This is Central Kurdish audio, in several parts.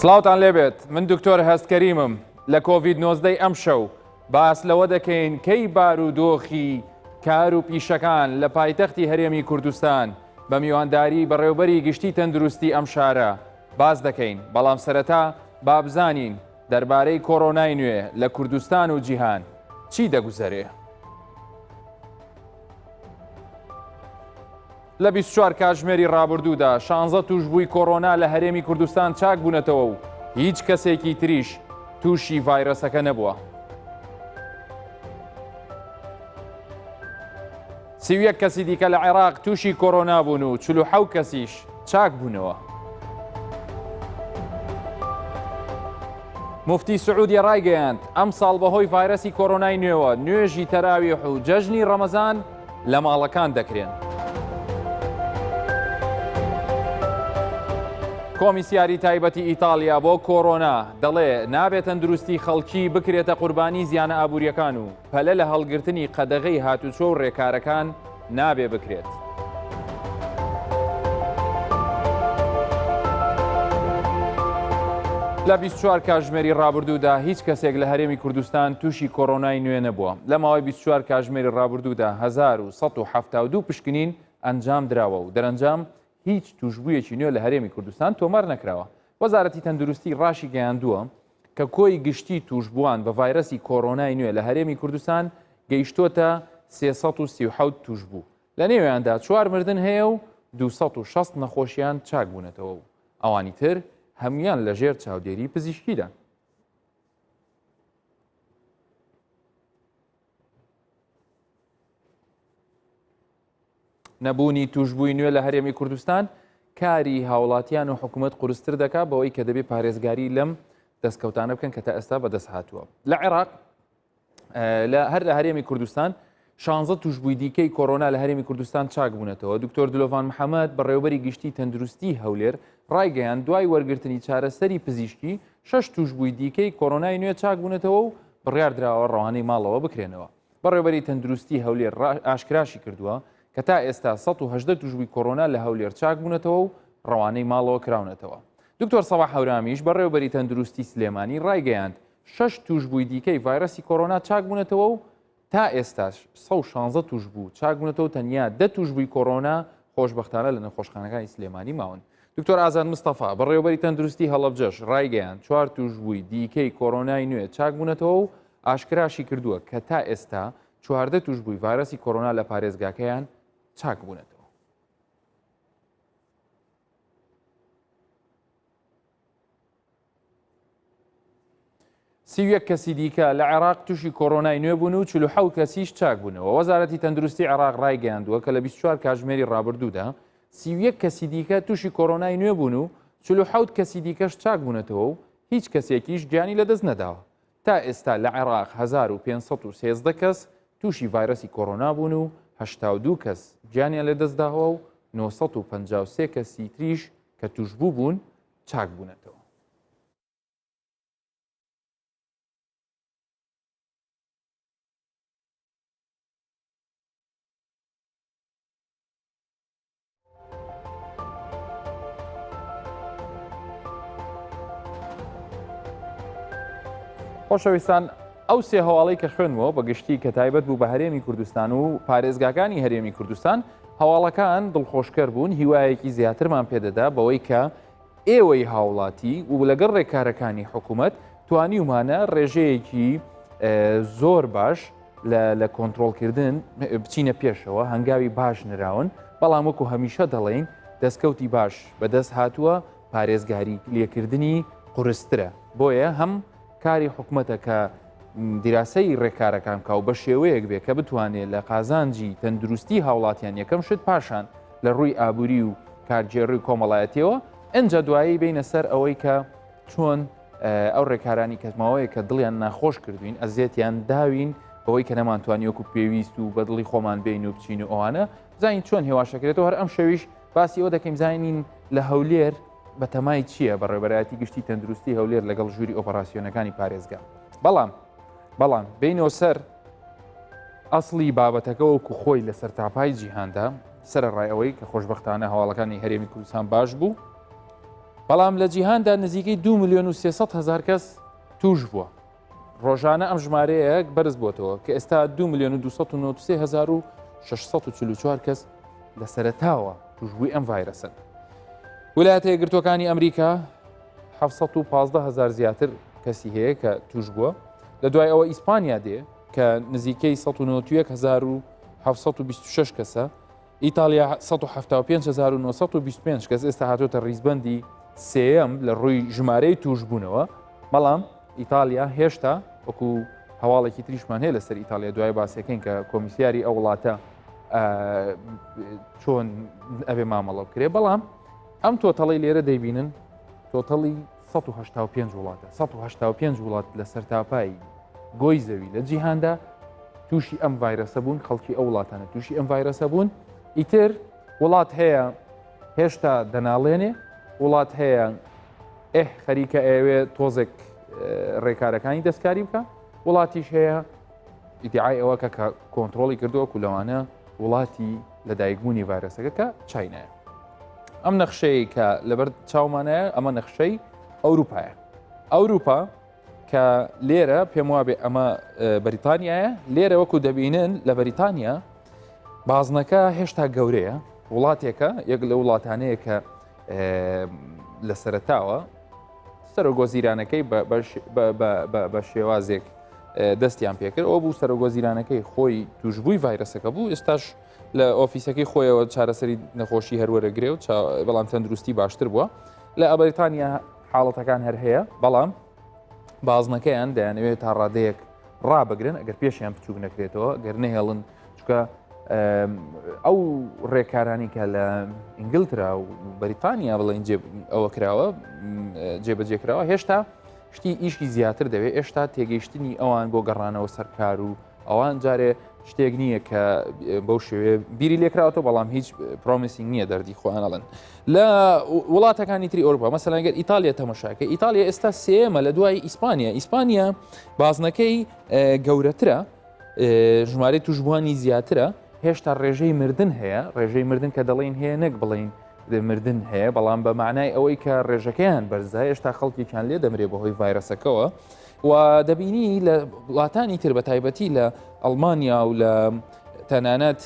سڵاوتان لێبێت من دکتۆر هەستکەریمم لە کۆڤید 19 ئەم شەو باس لەوە دەکەین کەی بارودۆخی کار و پیشەکان لە پایتەختی هەرێمی کوردستان بە میوانداری بەڕێوەبەری گشتی تەندروستی ئەم شارە باس دەکەین بەڵام سەرەتا با بزانین دەربارەی کۆڕۆنای نوێ لە کوردستان و جیهان چی دەگوزارێ. لە 24 کاتژمێری ڕابردوودا 16 توشبووی کۆڕۆنا لە هەرێمی کوردستان چاک بوونەتەوە و هیچ کەسێکی تریش تووشی ڤایرۆسەکە نەبووە. 31 کەسی دیکە لە عێراق تووشی کۆڕۆنا بوون و 47 کەسیش چاک بوونەوە. مفتی سعودی ڕایگەیاند ئەم ساڵ بەهۆی ڤایرۆسی کۆڕۆنای نوێوە نوێژی تەراویح و جەژنی ڕەمەزان لە ماڵەکان دەکرێن. کۆمیسیاری تایبەتی ئیتالیا بۆ کۆڕۆنا دەڵێ نابێت تەندروستی خەڵکی بکرێتە قوربانی زیانە ئابوووریەکان و پەلە لە هەڵگرتنی قەدەغەی هاتوچۆ و ڕێکارەکان نابێ بکرێت. لە 24 کاتژمێری ڕابردوودا هیچ کەسێک لە هەرێمی کوردستان تووشی کۆڕۆنای نوێ نەبووە. لە ماوەی 24 کاتژمێری ڕابردوودا 1172 پشکنین ئەنجام دراوە و دەرەنجام هیچ توشبوویەکی نوێ لە هەرێمی کوردستان تۆمار نەکراوە. وەزارەتی تەندروستی ڕاشی گەیاندووە کە کۆی گشتی توشبووان بە ڤایرۆسی کۆڕۆنای نوێ لە هەرێمی کوردستان گەیشتۆتە 337 توشبوو. لە نێویاندا 4 مردن هەیە و 260 نەخۆشیان چاک بوونەتەوە و ئەوانی تر هەمویان لەژێر چاودێری پزیشکیدا. نەبوونی توشبووی نوێ لە هەرێمی کوردستان کاری هاوڵاتیان و حکوومەت قورستر دەکات بەوەی کە دەبێت پارێزگاری لەم دەستکەوتانە بکەن کە تا ئێستا بەدەست هاتووە. لە عێراق هەر لە هەرێمی کوردستان 16 توشبووی دیکەی کۆڕۆنا لە هەرێمی کوردستان چاک بوونەتەوە. دکتۆر دلۆڤان محەممەد بەڕێوەبەری گشتی تەندروستی هەولێر ڕایگەیان دوای وەرگرتنی چارەسەری پزیشکی 6 توشبووی دیکەی کۆڕۆنای نوێ چاک بوونەتەوە و بڕیاردراوە ڕەوانەی ماڵەوە بکرێنەوە. بەڕێوەبەری تەندروستی هەولێر ئاشکراشی کردووە کە تا ئێستا 118 توشبووی کۆڕۆنا لە هەولێر چاک بوونەتەوە و ڕەوانەی ماڵەوە کراونەتەوە. دکتۆر سەباح هەورامیش بەڕێوەبەری تەندروستی سلێمانی ڕایگەیاند 6 توشبووی دیکەی ڤایرۆسی کۆڕۆنا چاک بوونەتەوە و تا ئێستاش 116 توشبوو چاک بوونەتەوە تەنیا 10 توشبووی کۆڕۆنا خۆشبەختانە لە نەخۆشخانەکانی سلێمانی ماون. دکتۆر ئازاد مستەفا بەڕێوەبەری تەندروستی هەڵەبجەش ڕایگەیاند 4 توشبووی دیکەی کۆڕۆنای نوێ چاک بوونەتەوە و ئاشکراشی کردووە کە تا ئێستا 14 توشبووی ڤایرۆسی کۆڕۆنا لە پارێزگاکەیان چاک بوونەتەوە. سیویەک کەسی دیکە لە عێراق تووشی کۆڕۆنای نوێ بوون و 47 کەسیش چاک بوونەوە. وەزارەتی تەندروستی عێراق ڕایگەیاندووە کە لە 24 کاتژمێری ڕابردوودا 31 کەسی دیکە تووشی کۆڕۆنای نوێ بوون و 47 کەسی دیکەش چاک بوونەتەوە و هیچ کەسێکیش گیانی لەدەست نەداوە. تا ئێستا لە عێراق 1513 کەس تووشی ڤایرۆسی کۆڕۆنا بوون و 82 کەس گیانیان لەدەستداوە و 953 کەسی تریش کە توشبوو بوون چاک بوونەتەوە. خۆشەویستان ئەو سێ هەواڵەی کە خوێنوە بە گشتی کە تایبەت بوو بە هەرێمی کوردستان و پارێزگاکانی هەرێمی کوردستان هەواڵەکان دڵخۆشکەر بوون هیوایەکی زیاترمان پێدەدا بەوەی کە ئێوەی هاوڵاتی و لەگەڵ ڕێکارەکانی حکوومەت توانیومانە ڕێژەیەکی زۆر باش لە کۆنتترۆلکردن بچینە پێشەوە هەنگاوی باش نراون بەڵام وەکو هەمیشە دەڵێن دەستکەوتی باش بەدەست هاتووە پارێزگاری لێکردنی قورسترە بۆیە هەم کاری حکوومەتە کە دیراسەی ڕێکارەکان کا و بە شێوەیەک بێ کە بتوانێت لە قازانجی تەندروستی هاوڵاتیان یەکەم شت پاشان لە ڕووی ئابووری و کارگێڕی کۆمەڵایەتیەوە ئەنجا دوایی بینە سەر ئەوەی کە چۆن ئەو ڕێکارانی کەسماوەیە کە دڵیان ناخۆش کردوین ئەزیێتیان داوین بەوەی کە نەمانتوانی وەکو پێویست و بە دڵی خۆمان بین و بچین و ئەوانە زین چۆن هێواشەکرێتەوە هەر ئەم شەویش باسی ئەوە دەکەین زانین لە هەولێر بە تەمای چییە بە ڕێبەرایەتی گشتی تەندروستی هەولێر لەگەڵ ژووری ئۆپەراسیۆنەکانی پارێزگا بەڵام بینەوە سەر ئەسڵی بابەتەکە وەکو خۆی لە سەرتاپای جیهاندا سەرڕای ئەوەی کە خۆشبەختانە هەواڵەکانی هەرێمی کوردستان باش بوو بەڵام لە جیهاندا نزیکەی 2,300,000 کەس توش بووە. ڕۆژانە ئەم ژمارەیەک بەرز بۆتەوە کە ئێستا 2,293,644 کەس لە سەرەتاوە توشبووی ئەم ڤایرەسن. ویلایەتە یەکگرتووەکانی ئەمریکا 715,000 زیاتر کەسی هەیە کە توش بووە. لە دوای ئەوە ئیسپانیا دێ کە نزیکەی 191,726 کەسە. ئیتالیا 175,925 کەس ئێستا هاتوۆتە ڕیزبەندی سێەم لە ڕووی ژمارەی توشبوونەوە. بەڵام ئیتالیا هێشتا وەکو هەواڵێکی تریشمان هەیە لەسەر ئیتالیا دوای باسەکەین کە کۆمیسیاری ئەو وڵاتە چۆن ئەبێ مامەڵە بکرێ. بەڵام ئەم تۆتەڵی لێرە دەیبینن تۆتەڵی 185 وڵاتە 185 وڵات لە سەرتاپایی گۆی زەوی لە جیهاندا تووشی ئەم ڤایرەسە بوون. خەڵکی ئەو وڵاتانە تووشی ئەم ڤایرەسە بوون. ئیتر وڵات هەیە هێشتا دەناڵێنێ، وڵات هەیە خەریکە ئەوێ تۆزێک ڕێکارەکانی دەستکاری بکە، وڵاتیش هەیە ئیدعای ئەوە کە کۆنتترۆلی کردووە و لەوانە وڵاتی لەدایکبوونی ڤایرەسەکە کە چینایە. ئەم نەخشەیە کە لەبەر چاومانەیە ئەمە نەخشەی ئەوروپایە. ئەوروپا کە لێرە پێم وابێ ئەمە بەریتانیایە، لێرە وەکو دەبینن لە بەریتانیا بازنەکە هێشتا گەورەیە، وڵاتێکە یەک لە وڵاتانەیە کە لە سەرەتاوە سەرۆگۆزیرانەکەی بە شێوازێک دەستیان پێکرد. ئەو بوو سەرۆگۆزیرانەکەی خۆی توشبووی ڤایرەسەکە بوو. ئێستاش لە ئۆفیسەکەی خۆیەوە چارەسەری نەخۆشی هەروەرەگرێ و بەڵام تەندروستی باشتر بووە. لە ئەبەریتانیا حاڵەتەکان هەر هەیە، بەڵام بازنەکەیان دەیانەوێت تا ڕادەیەک ڕابگرن ئەگەر پێشیان بچوک نەکرێتەوە گەر نەهێڵن چکە ئەو ڕێکارانی کە لە ئینگلترا و بەریتانیا بڵێن ئەوە کراوە جێبەجێکراوە هێشتا شتی ئیشی زیاتر دەوێت. ئێشتا تێگەیشتنی ئەوان بۆ گەڕانەوە سەرکار و ئەوان جارێ شتێک نییە کە بەو شێوێ بیری لێکراوەوە، بەڵام هیچ پرۆمیسینگ نییە دەردی خۆیانەڵێن. لە وڵاتەکانی تری ئەوروپا مەسەلەن ئەگەر ئیتالیا تەماشاکە، ئیتالیا ئێستا سێمە لە دوای ئیسپانیا. ئیسپانیا بازنەکەی گەورەترە، ژمارەی توشبووانی زیاترە، هێشتا ڕێژەی مردن هەیە. ڕێژەی مردن کە دەڵێن هەیە نەک بڵین مردن هەیە، بەڵام بە معنای ئەوەی کە ڕێژەکەیان بەرزە هێشتا خەڵکیان لێ دەمرێ بەهۆی ڤایرەسەکەەوە. و دەبینی لە وڵاتانی تر بە تایبەتی لە ئەڵمانیا و لە تەنانەت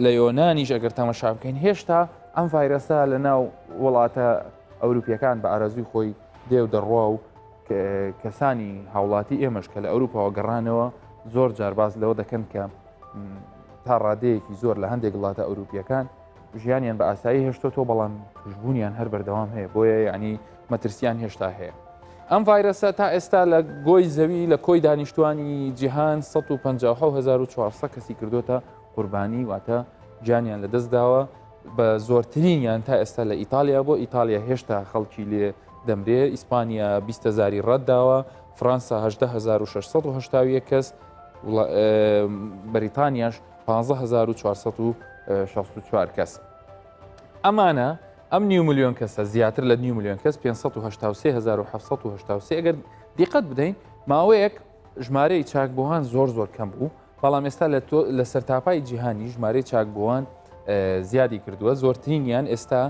لە یۆنانیش ئەگەر تەماشا بکەین هێشتا ئەم ڤایرەسە لە ناو وڵاتە ئەوروپیەکان بە ئارەزوی خۆی دێ و دەڕوا و کەسانی هاوڵاتی ئێمەش کە لە ئەوروپاوە گەڕانەوە زۆر جار باز لەوە دەکەن کە تا ڕادەیەکی زۆر لە هەندێک وڵاتە ئەوروپیەکان ژیانیان بە ئاسایی هێشتۆ بەڵام توشبوونیان هەر بەردەوام هەیە، بۆیە یعنی مەترسیان هێشتا هەیە. ئەم ڤایرەسە تا ئێستا لە گۆی زەوی لە کۆی دانیشتوانی جیهان 157,400 کەسی کردوتە قوربانی، واتە گیانیان لەدەستداوە. بە زۆرترینیان تا ئێستا لە ئیتالیا بۆ ئیتالیا هێشتا خەڵکی لێ دەمرێ، ئیسپانیا 20,000 ڕەتداوە، فەرەنسا 18,681 کەس، بەریتانیاش 15,464 کەس. ئەمانە ئەم نیو ملیۆن کەسە زیاتر لە نیو ملیۆن کەس 583,783 ئەگەر دیقەت بدەین ماوەیەک ژمارەی چاکبووان زۆر کەم بوو، بەڵام ئێستا لە سەرتاپای جیهانی ژمارەی چاکبووان زیادی کردووە. زۆرترینیان ئێستا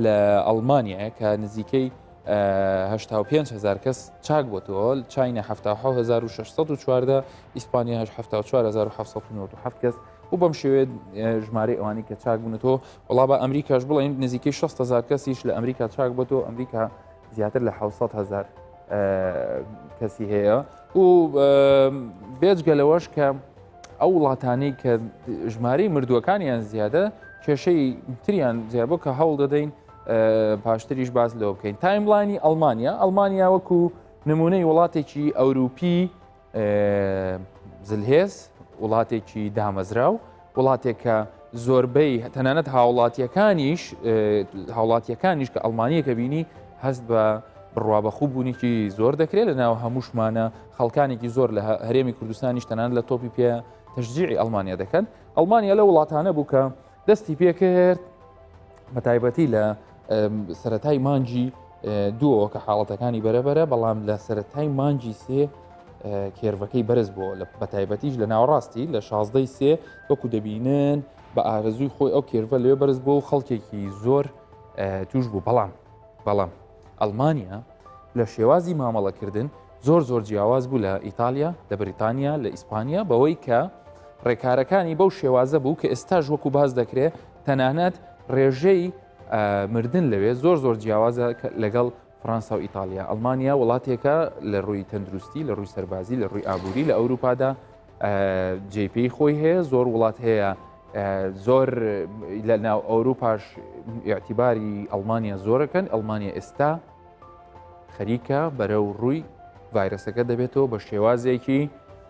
لە ئەڵمانیایە کە نزیکەی 85,000 کەس چاک بۆتەوە، چینە 77,614، ئیسپانیا 74,797 کەس و بەم شێوێ ژمارەی ئەوانی کە چاک بوونەوە. وڵا بە ئەمریکاش بڵین نزیکەی 60,000 کەسیش لە ئەمریکا چاک بۆتەوە، ئەمریکا زیاتر لە 700,000 کەسی هەیە. و بێجگەلەوەش کە ئەو وڵاتانەی کە ژمارەی مردووەکانیان زیادە کێشەی تریان زیاد بۆ کە هەوڵ دەدەین پاشتریش باز لەوە بکەین. تایملاینی ئەڵمانیا وەکو نمونەی وڵاتێکی ئەوروپی زلهێز، وڵاتێکی دامەزراو، وڵاتێکە زۆربەی تەنانەت هاوڵاتیەکانیش کە ئەڵمانیەکە بینی هەست بە بڕوابەخوو بوونێکی زۆر دەکرێت لە ناو هەمووشمانە. خەڵکانێکی زۆر لە هەرێمی کوردستانیش تەنانەت لە تۆپی پێ تەشجیعی ئەڵمانیا دەکەن. ئەڵمانیا لە وڵاتانە بوو کە دەستی پێکرد بە تایبەتی لە سەرەتای مانجی دووەوە کە حاڵەتەکانی بەرەبەرە، بەڵام لە سەرەتای مانجی سێ کێرڤەکەی بەرز بووە لە بەتایبەتیش لە ناوەڕاستی لە 16 سێ وەکو دەبینن بە ئارەزووی خۆی ئەو کێرڤە لێ بەرز بووە و خەڵکێکی زۆر توش بوو. بەڵام بەڵام ئەڵمانیا لە شێوازی مامەڵەکردن زۆر جیاواز بوو لە ئیتالیا لە بریتانیا لە ئیسپانیا بەوەی کە ڕێکارەکانی بەو شێوازە بوو کە ئێستاژ وەکو باز دەکرێت تەنانەت ڕێژەی مردن لەوێ زۆر جیاوازە لەگەڵ فەرەنسا و ئیتالیا. ئەڵمانیا وڵاتێکە لە ڕووی تەندروستی لە ڕووی سەربازی لە ڕووی ئابووری لە ئەوروپادا جێپی خۆی هەیە زۆر وڵات هەیە زۆر لە ناو ئەوروپاش یاعتیباری ئەڵمانیا زۆرەکەن ئەڵمانیا ئێستا خەریکە بەرەو ڕووی ڤایرەسەکە دەبێتەوە بە شێوازێکی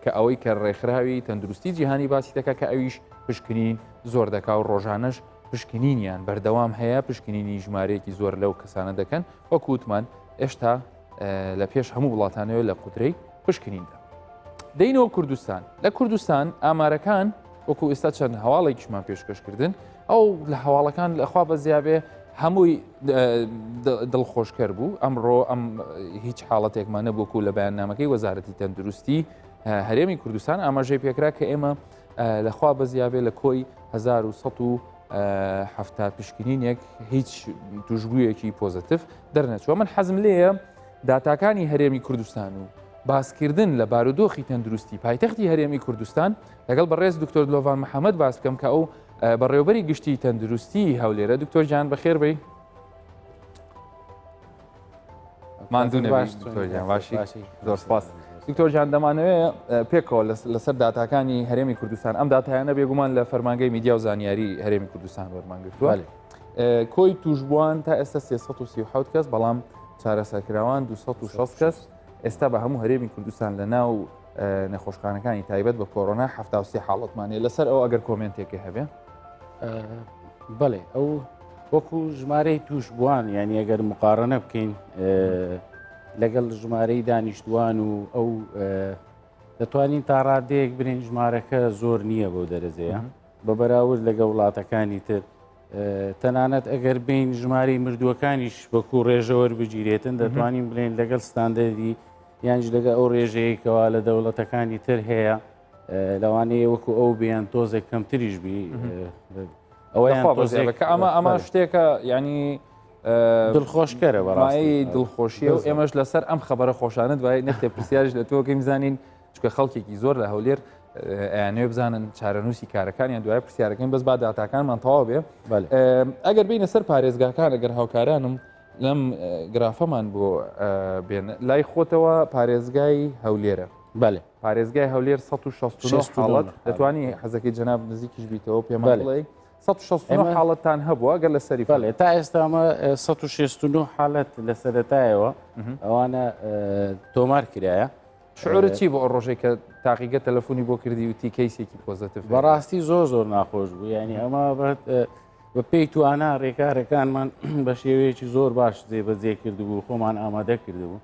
کە ئەوەی کە ڕێکخراوی تەندروستی جیهانی باسی دەکە کە ئەویش پشکنین زۆر دەکا و ڕۆژانەش پشکنینیان بەردەوام هەیە پشکنینی ژمارەیەکی زۆر لەو کەسانە دەکەن وەکووتمان ئێشتا لە پێش هەموو وڵاتانەوە لە قوترەی پشکنیندا. دەینەوە کوردستان لە کوردستان ئامارەکان وەکو ئێستا چەند هەواڵێکیشمان پێشکەشکردن ئەو لە هەواڵەکان لەخوا بە زیابێ هەمووی دڵخۆشکەر بوو ئەمڕۆ ئەم هیچ حاڵەتێکمان نەبووکو لە بەیاننامەکەی وەزارەتی تەندروستی هەرێمی کوردستان ئاماژەی پێکرا کە ئێمە لەخوا بە زیابێ لە کۆی 1970 پشکنینێک هیچ توشببوویەکی پۆزتیف دەرنەچوە. من حەزم لێیە داتاکانی هەرێمی کوردستان و باسکردن لە بارودۆخی تەندروستی پایتەختی هەرێمی کوردستان لەگەڵ بەڕێز دکتۆر دلۆڤان محەممەد باس بکەم کە ئەو بەڕێوەبەری گشتی تەندروستی هەولێرە. دکتۆر جان بەخێر بی ماندوو باشی زۆر سپاس. دکتۆر جان دەمانەوێت پێکەوە لەسەر داتاکانی هەرێمی کوردستان ئەم داتایانە بێگومان لە فەرمانگەی میدیا و زانیاری هەرێمی کوردستان وەرمانگرتووە کۆی توشبووان تا ئێستا 337 کەس بەڵام چارەسەرکراوان 260 کەس ئێستا بە هەموو هەرێمی کوردستان لە ناو نەخۆشخانەکانی تایبەت بە کۆڕۆنا 73 حاڵەتمانێ لەسەر ئەو ئەگەر کۆمنتێکی هەبێ. بڵێ ئەو وەکو ژمارەی توشبووان یعنی ئەگەر مقارنە بکەین لەگەڵ ژمارەی دانیشتوان و ئەو دەتوانین تا ڕادەیەک برین ژمارەکە زۆر نییە بۆ دەرەزەیە بە بەراورد لەگە وڵاتەکانی تر تەنانەت ئەگەر بین ژماری مردووەکانیش بەکو ڕێژەوە بگیرێتن دەتوانین بڵێن لەگەڵ ستاندەری یانج لەگە ئەو ڕێژەیەکەوە لە دەوڵەتەکانی تر هەیە لەوانەیە وەکو ئەو بیان تۆزێک کەمتریش بی ئەوەیانکە ئەمە شتێکە ینی دڵخۆشکەرە بەڕایی دڵخۆشیە و ئێمەش لەسەر ئەم خەبەرە خۆشانت وای نەختێ پرسیارش لە تۆکەی بزانین چکە خەڵکێکی زۆر لە هەولێر ئەیانێ بزانن چارەنووسی کارەکانیان دوای پرسیارەکەین بەس با داتاکانمان تەواو بێ. ئەگەر بینە سەر پارێزگاکان ئەگەر هاوکارانم لەم گرافەمان بۆ بێن لای خۆتەوە پارێزگای هەولێرە پارێزگای هەولێر 169 حاڵەت دەتوانی حەزەکەی جەناب نزیکیش بیتەوە پێمان بڵێ 169 حاڵەتان هەبووە گەر لە سەری تا ئێستامە 169 حالت لە سەرەتایەوە ئەوانە تۆمار کرایە. شعورت چی بۆ ئەو ڕۆژێک کە تاقیگە تەلەفۆنی بۆ کردی وتی کەیسێکی پۆزتیف؟ بەڕاستی زۆر ناخۆش بوو ینی ئەمە بە پێی توانە ڕێکارەکانمان بە شێوەیەکی زۆر باش جێبەجێ کردبوو خۆمان ئامادە کردبوو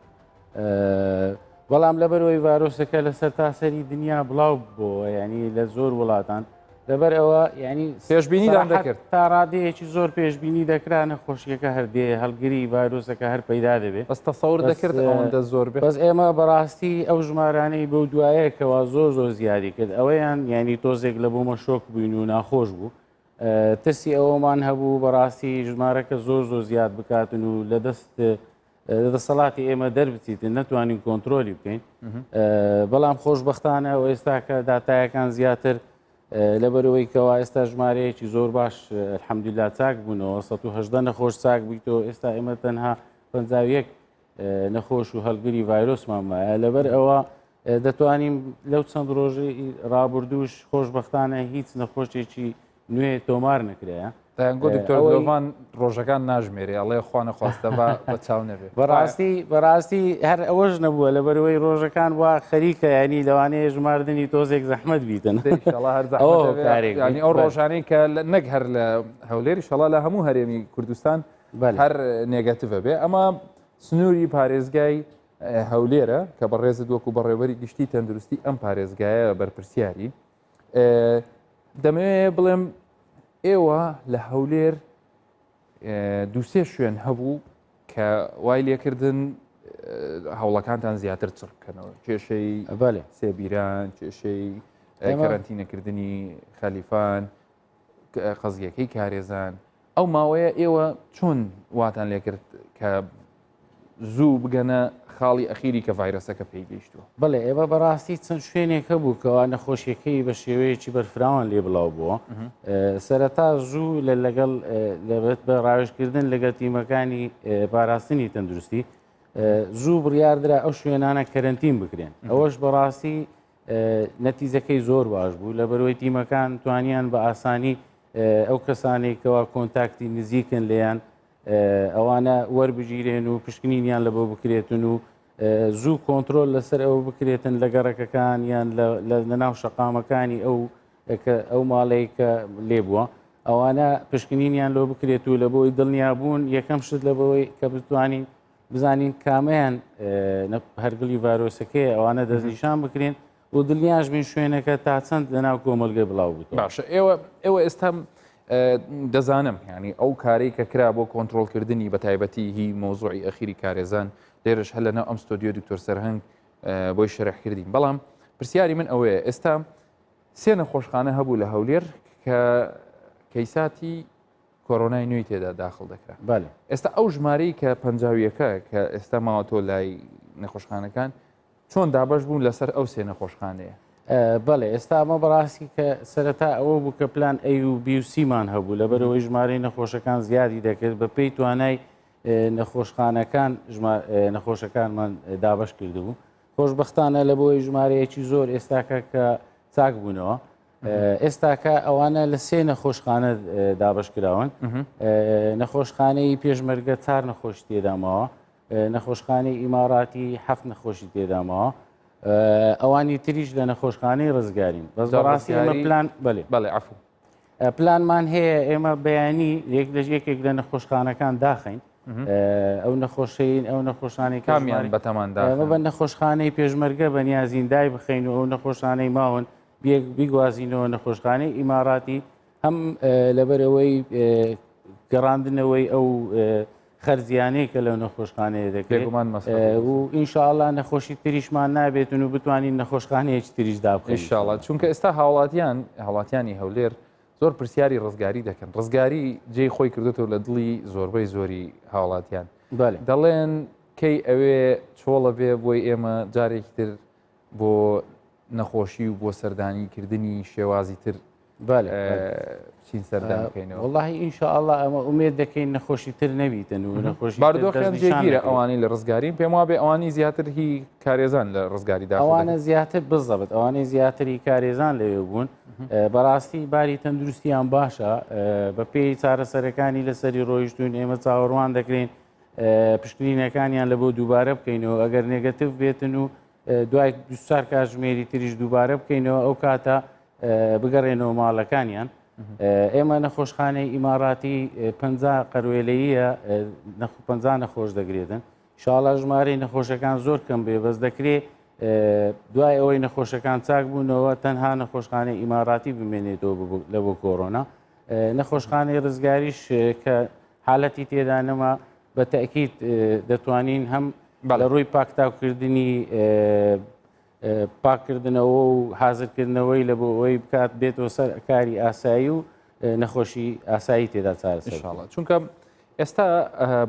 بەڵام لەبەرەوەی ڤایرۆسەکە لەسەر تاسەری دنیا بڵاو بۆ ینی لە زۆر وڵاتان لەبەر ئەوە ینی پێشبینیدان دەکرد تا ڕادەیەکی زۆر پێشبینی دەکرا نەخۆشیەکە هەردێ هەڵگری ڤایرۆسەکە هەر پەیدا دەبێت بەس تەسەور دەکرد ئەوەندە زۆر بێت. بەس ئێمە بەڕاستی ئەو ژمارانەی بەو دوایەکەوە زۆر زیادی کرد ئەوەیان ینی تۆزێک لە بۆمە شۆک بووین و ناخۆش بوو ترسی ئەوەمان هەبوو بەڕاستی ژمارەکە زۆر زیاد بکاتن و لە دەسەڵاتی ئێمە دەربچیتن نەتوانین کۆنتترۆلی بکەین بەڵام خۆشببختانە و ئێستاکە داتایەکان زیاتر لەبەرەوەی کەوا ئێستا ژمارەیەکی زۆر باش الحەمدولیلا چاک بوونەوە 118 نەخۆش چاک بوویتەوە ئێستا ئێمە تەنها 51 نەخۆش و هەڵگری ڤایرۆسمان وایە لەبەر ئەوە دەتوانین لەو چەند ڕۆژی ڕابردووش خۆشببختانە هیچ نەخۆشێکی نوێ تۆمار نەکرایە. دەیانگۆ دکتۆر دلۆڤان ڕۆژەکان ناژمێری ئەڵێ خوا نەخواستە بە چاو نەبێت. بەڕاستی هەر ئەوەش نەبووە لەبەرەوەی ڕۆژەکان وا خەریکە ینی لەوانەیە ژماردننی تۆزێک زەحمەت بیتن ینی ئەو ڕۆژانەی کە نەک هەر لە هەولێری شەڵا لە هەموو هەرێمی کوردستان هەر نێگەتیڤە بێ. ئەمە سنووری پارێزگای هەولێرە کە بەڕێزت وەکو بەڕێوەری گشتی تەندروستی ئەم پارێزگایە بەرپرسیاری دەمەوێت بڵێم ئێوە لە هەولێر دووسێ شوێن هەبوو کە وای لێکردن هەوڵەکانتان زیاتر چڕ بکەنەوە کێشەی سێبیران کێشەی کەرەنتینەکردنی خەلیفان قەزیەکەی کارێزان ئەو ماوەیە ئێوە چۆن واتان لێکرد کە زوو بگەنە خاڵی ئەخیری کە ڤایرۆسەکە پێی گەیشتووە. بڵێ ئێوە بەڕاستی چەند شوێنێک هەبوو کەوا نەخۆشیەکەی بە شێوەیەکی بەرفراوان لێ بڵاو بووە. سەرەتا زوو لەگەڵ لەبێت بە ڕاوێژکردن لەگەڵ تیمەکانی پاراستنی تەندروستی زوو بڕیاردرا ئەو شوێنانە کەرنتین بکرێن. ئەوەش بەڕاستی نەتیزەکەی زۆر باش بوو لە بەرەوەی تیمەکان توانیان بە ئاسانی ئەو کەسانێکەوە کۆنتاکتی نزیکن لێیان ئەوانە وەربگیرێن و پشکنینیان لە بۆ بکرێتن و زوو کۆنتترۆل لەسەر ئەو بکرێتن لە گەڕەکەکان یان لە ناو شەقامەکانی ئەو ماڵەی کە لێبووە ئەوانە پشکنینیان لۆ بکرێت و لە بۆی دڵنیابوون یەکەم شت لە بەوەی کە بتوانین بزانین کامیان هەرگڵی ڤایرۆسەکەی ئەوانە دەستنیشان بکرێن و دڵنیاش بین شوێنەکە تا چەند لەناو کۆمەلگە بڵاو بوو. باشە ئێوە ئێستا دەزانم ینی ئەو کارەی کە کرا بۆ کۆنتترۆلکردنی بە تایبەتی هی مۆزوعی ئەخیری کارێزان لێرەش هەل لەناو ئەم ستۆدیۆ دکتۆر سەرهەنگ بۆی شەرحکردین. بەڵام پرسیاری من ئەوەیە ئێستا سێ نەخۆشخانە هەبوو لە هەولێر کە کەیساتی کۆرۆنای نوێی تێدا داخل دەکرا. ئێستا ئەو ژمارەی کە پەنجاویەکە کە ئێستا ماوەتۆ لای نەخۆشخانەکان چۆن دابش بوون لەسەر ئەو سێ نەخۆشخانەیە؟ بەڵێ ئێستا ئەمە بەڕاستی کە سەرەتا ئەوە بوو کە پلان A و B و C-مان هەبوو لە بەرەوەی ژمارەی نەخۆشەکان زیادی دەکرد بە پێی توانای نەخۆشەکانمان دابش کردبوو. خۆشبەختانە لە بۆی ژمارەیەکی زۆر ئێستاکە کە چاک بوونەوە. ئێستاکە ئەوانە لە سێ نەخۆشخانە دابش کراون. نەخۆشخانەی پێشمەرگە 4 نەخۆشی تێدامەوە، نەخۆشخانەی ئیماراتی 7 نەخۆشی تێدامەوە، ئەوانی تریش لە نەخۆشخانەی ڕزگارین. بەس بەڕاستی ئەمە پلان بەڵێ عفو پلانمان هەیە ئێمە بەیانی یەکێک لە نەخۆشخانەکان داخین ئەو نەخۆشین ئەو نەخۆشخانەی کامیان بەتەماندا بە نەخۆشخانەی پێشمەرگە بە نیازیندای بخەین و ئەو نەخۆشخانەی ماون بیگوازینەوە نەخۆشخانەی ئیماراتی هەم لەبەرەوەی گەڕاندنەوەی ئەو خەرزیانەی کە لەو نەخۆشخانەیە دەکرێت و ئینشاءڵڵا نەخۆشی تریشمان نابێتن و بتوانین نەخۆشخانەیەکی تریش دابخەین ئینشاءڵڵا. چونکە ئێستا هاوڵاتیانی هەولێر زۆر پرسیاری ڕزگاری دەکەن. ڕزگاری جێی خۆی کردێتەوە لە دڵی زۆربەی زۆری هاوڵاتیان. دەڵێن کەی ئەوێ چۆڵە بێ بۆی ئێمە جارێکی تر بۆ نەخۆشی و بۆ سەردانیکردنی شێوازی تر چین سەردانکەینەوە. وڵڵاهی ئینشاءڵڵا ئەمە ئومێد دەکەین نەخۆشی تر نەبیتن و نەخۆشی باردۆخیان جێگیرە ئەوانەی لە ڕزگارین پێم وابێ ئەوانی زیاتر هی کارێزان لە ڕزگاریدا ئەوانە زیاتر بزەبێت ئەوانەی زیاتری کارێزان لەوێ بوون. بەڕاستی باری تەندروستیان باشە بە پێی چارەسەرەکانی لەسەری ڕۆیشتون ئێمە چاوەڕوان دەکرێن پشکنینەکانیان لە بۆ دووبارە بکەینەوە ئەگەر نێگەتیڤ بێتن و دوای 4 کاتژمێری تریش دووبارە بکەینەوە ئەو کاتە بگەڕێنەوە ماڵەکانیان. ئێمە نەخۆشخانەی ئیماراتی 50 قەروێلەیە 50 نەخۆش دەگرێتن. ئینشاءڵڵا ژمارەی نەخۆشەکان زۆر کەم بێ بەس دەکرێت دوای ئەوەی نەخۆشەکان چاک بوونەوە تەنها نەخۆشخانەی ئیماراتی بمێنێتەوە لە بۆ کۆڕۆنا. نەخۆشخانەی ڕزگاریش کە حالەتی تێدا نەما بە تەکید دەتوانین هەم لە ڕووی پاکتاوکردنی پاکردنەوە و حازرکردنەوەی لە بۆ ئەوەی بکات بێتەوە سەر کاری ئاسایی و نەخۆشی ئاسایی تێدا چارەسەر. چونکە ئێستا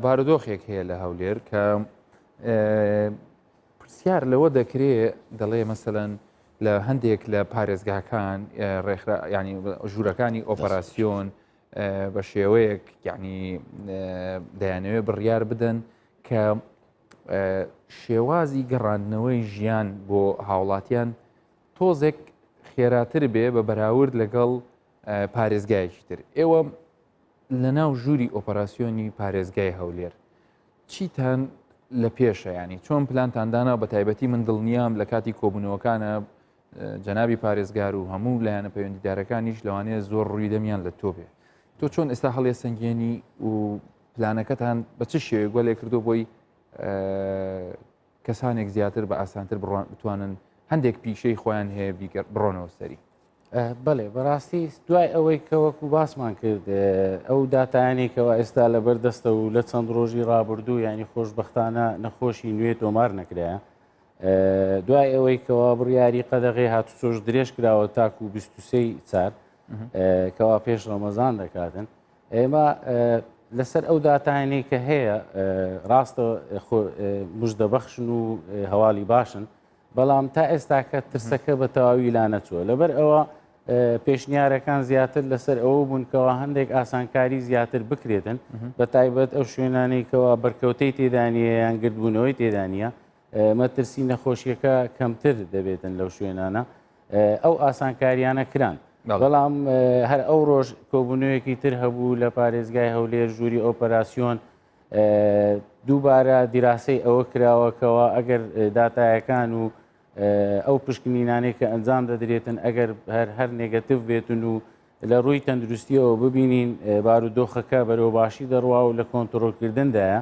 بارودۆخێک هەیە لە هەولێر کە پرسیار لەوە دەکرێت دەڵێ مەسەلەن لە هەندێک لە پارێزگاکان ینی ژوورەکانی ئۆپەراسیۆن بە شێوەیەک یعنی دەیانەوێت بڕیار بدەن کە شێوازی گەڕاندنەوەی ژیان بۆ هاوڵاتیان تۆزێک خێراتر بێ بە بەراورد لەگەڵ پارێزگایەکی تر. ئێوە لە ناو ژووری ئۆپەراسیۆنی پارێزگای هەولێر چیتان لە پێشە ینی چۆن پلانتاندانا بە تایبەتی من دڵنیام لە کاتی کۆبوونەوەکانە جەنابی پارێزگار و هەموو لایەنە پەیوەندیدارەکانیش لەوانەیە زۆر ڕووی دەمیان لە تۆ بێ. تۆ چۆن ئێستا هەڵێ سنگێنی و پلانەکەتان بە چ شێوێ گوێلێ کردو بۆی کەسانێک زیاتر بە ئاسانتر بتوانن هەندێک پیشەی خۆیان هەیە بڕۆنەوە سەری؟ بەڵێ بەڕاستی دوای ئەوەی کەوەکو باسمان کرد ئەو داتایانێکەوە ئێستا لە بەردەستە و لە چەند ڕۆژی ڕابردوو ینی خۆشبەختانە نەخۆشی نوێ تۆمار نەکرایە. دوای ئەوەی کەوا بڕیاری قەدەغی هاتوچۆش درێژ کراوە تاکو 23 چار کەوا پێش ڕەمەزان دەکاتن. ئێمە لەسەر ئەو داتانەی کە هەیە ڕاستە مژدەبەخشن و هەواڵی باشن بەڵام تا ئێستاکە ترسەکە بە تەواوی لا نەچووە لەبەر ئەوە پێشنیارەکان زیاتر لەسەر ئەوە بوونکەوە هەندێک ئاسانکاری زیاتر بکرێتن بە تایبەت ئەو شوێنانەیەکەوە بەرکەوتەی تێدانیە یان گردبوونەوەی تێدانە مەترسی نەخۆشیەکە کەمتر دەبێتن لەو شوێنانە ئەو ئاسانکاریانە کران بەڵام هەر ئەو ڕۆژ کۆبوونەوەیەکی تر هەبوو لە پارێزگای هەولێر ژووری ئۆپەراسیۆن دووبارە دیراسی ئەوە کراوەکەوە ئەگەر داتایەکان و ئەو پشکنینانەی کە ئەنجام دەدرێتن ئەگەر هەر نێگەتیڤ بێتن و لە ڕووی تەندروستیەوە ببینین بارودۆخەکە بەرەو باشی دەڕوا و لە کۆنتترۆلکردندایە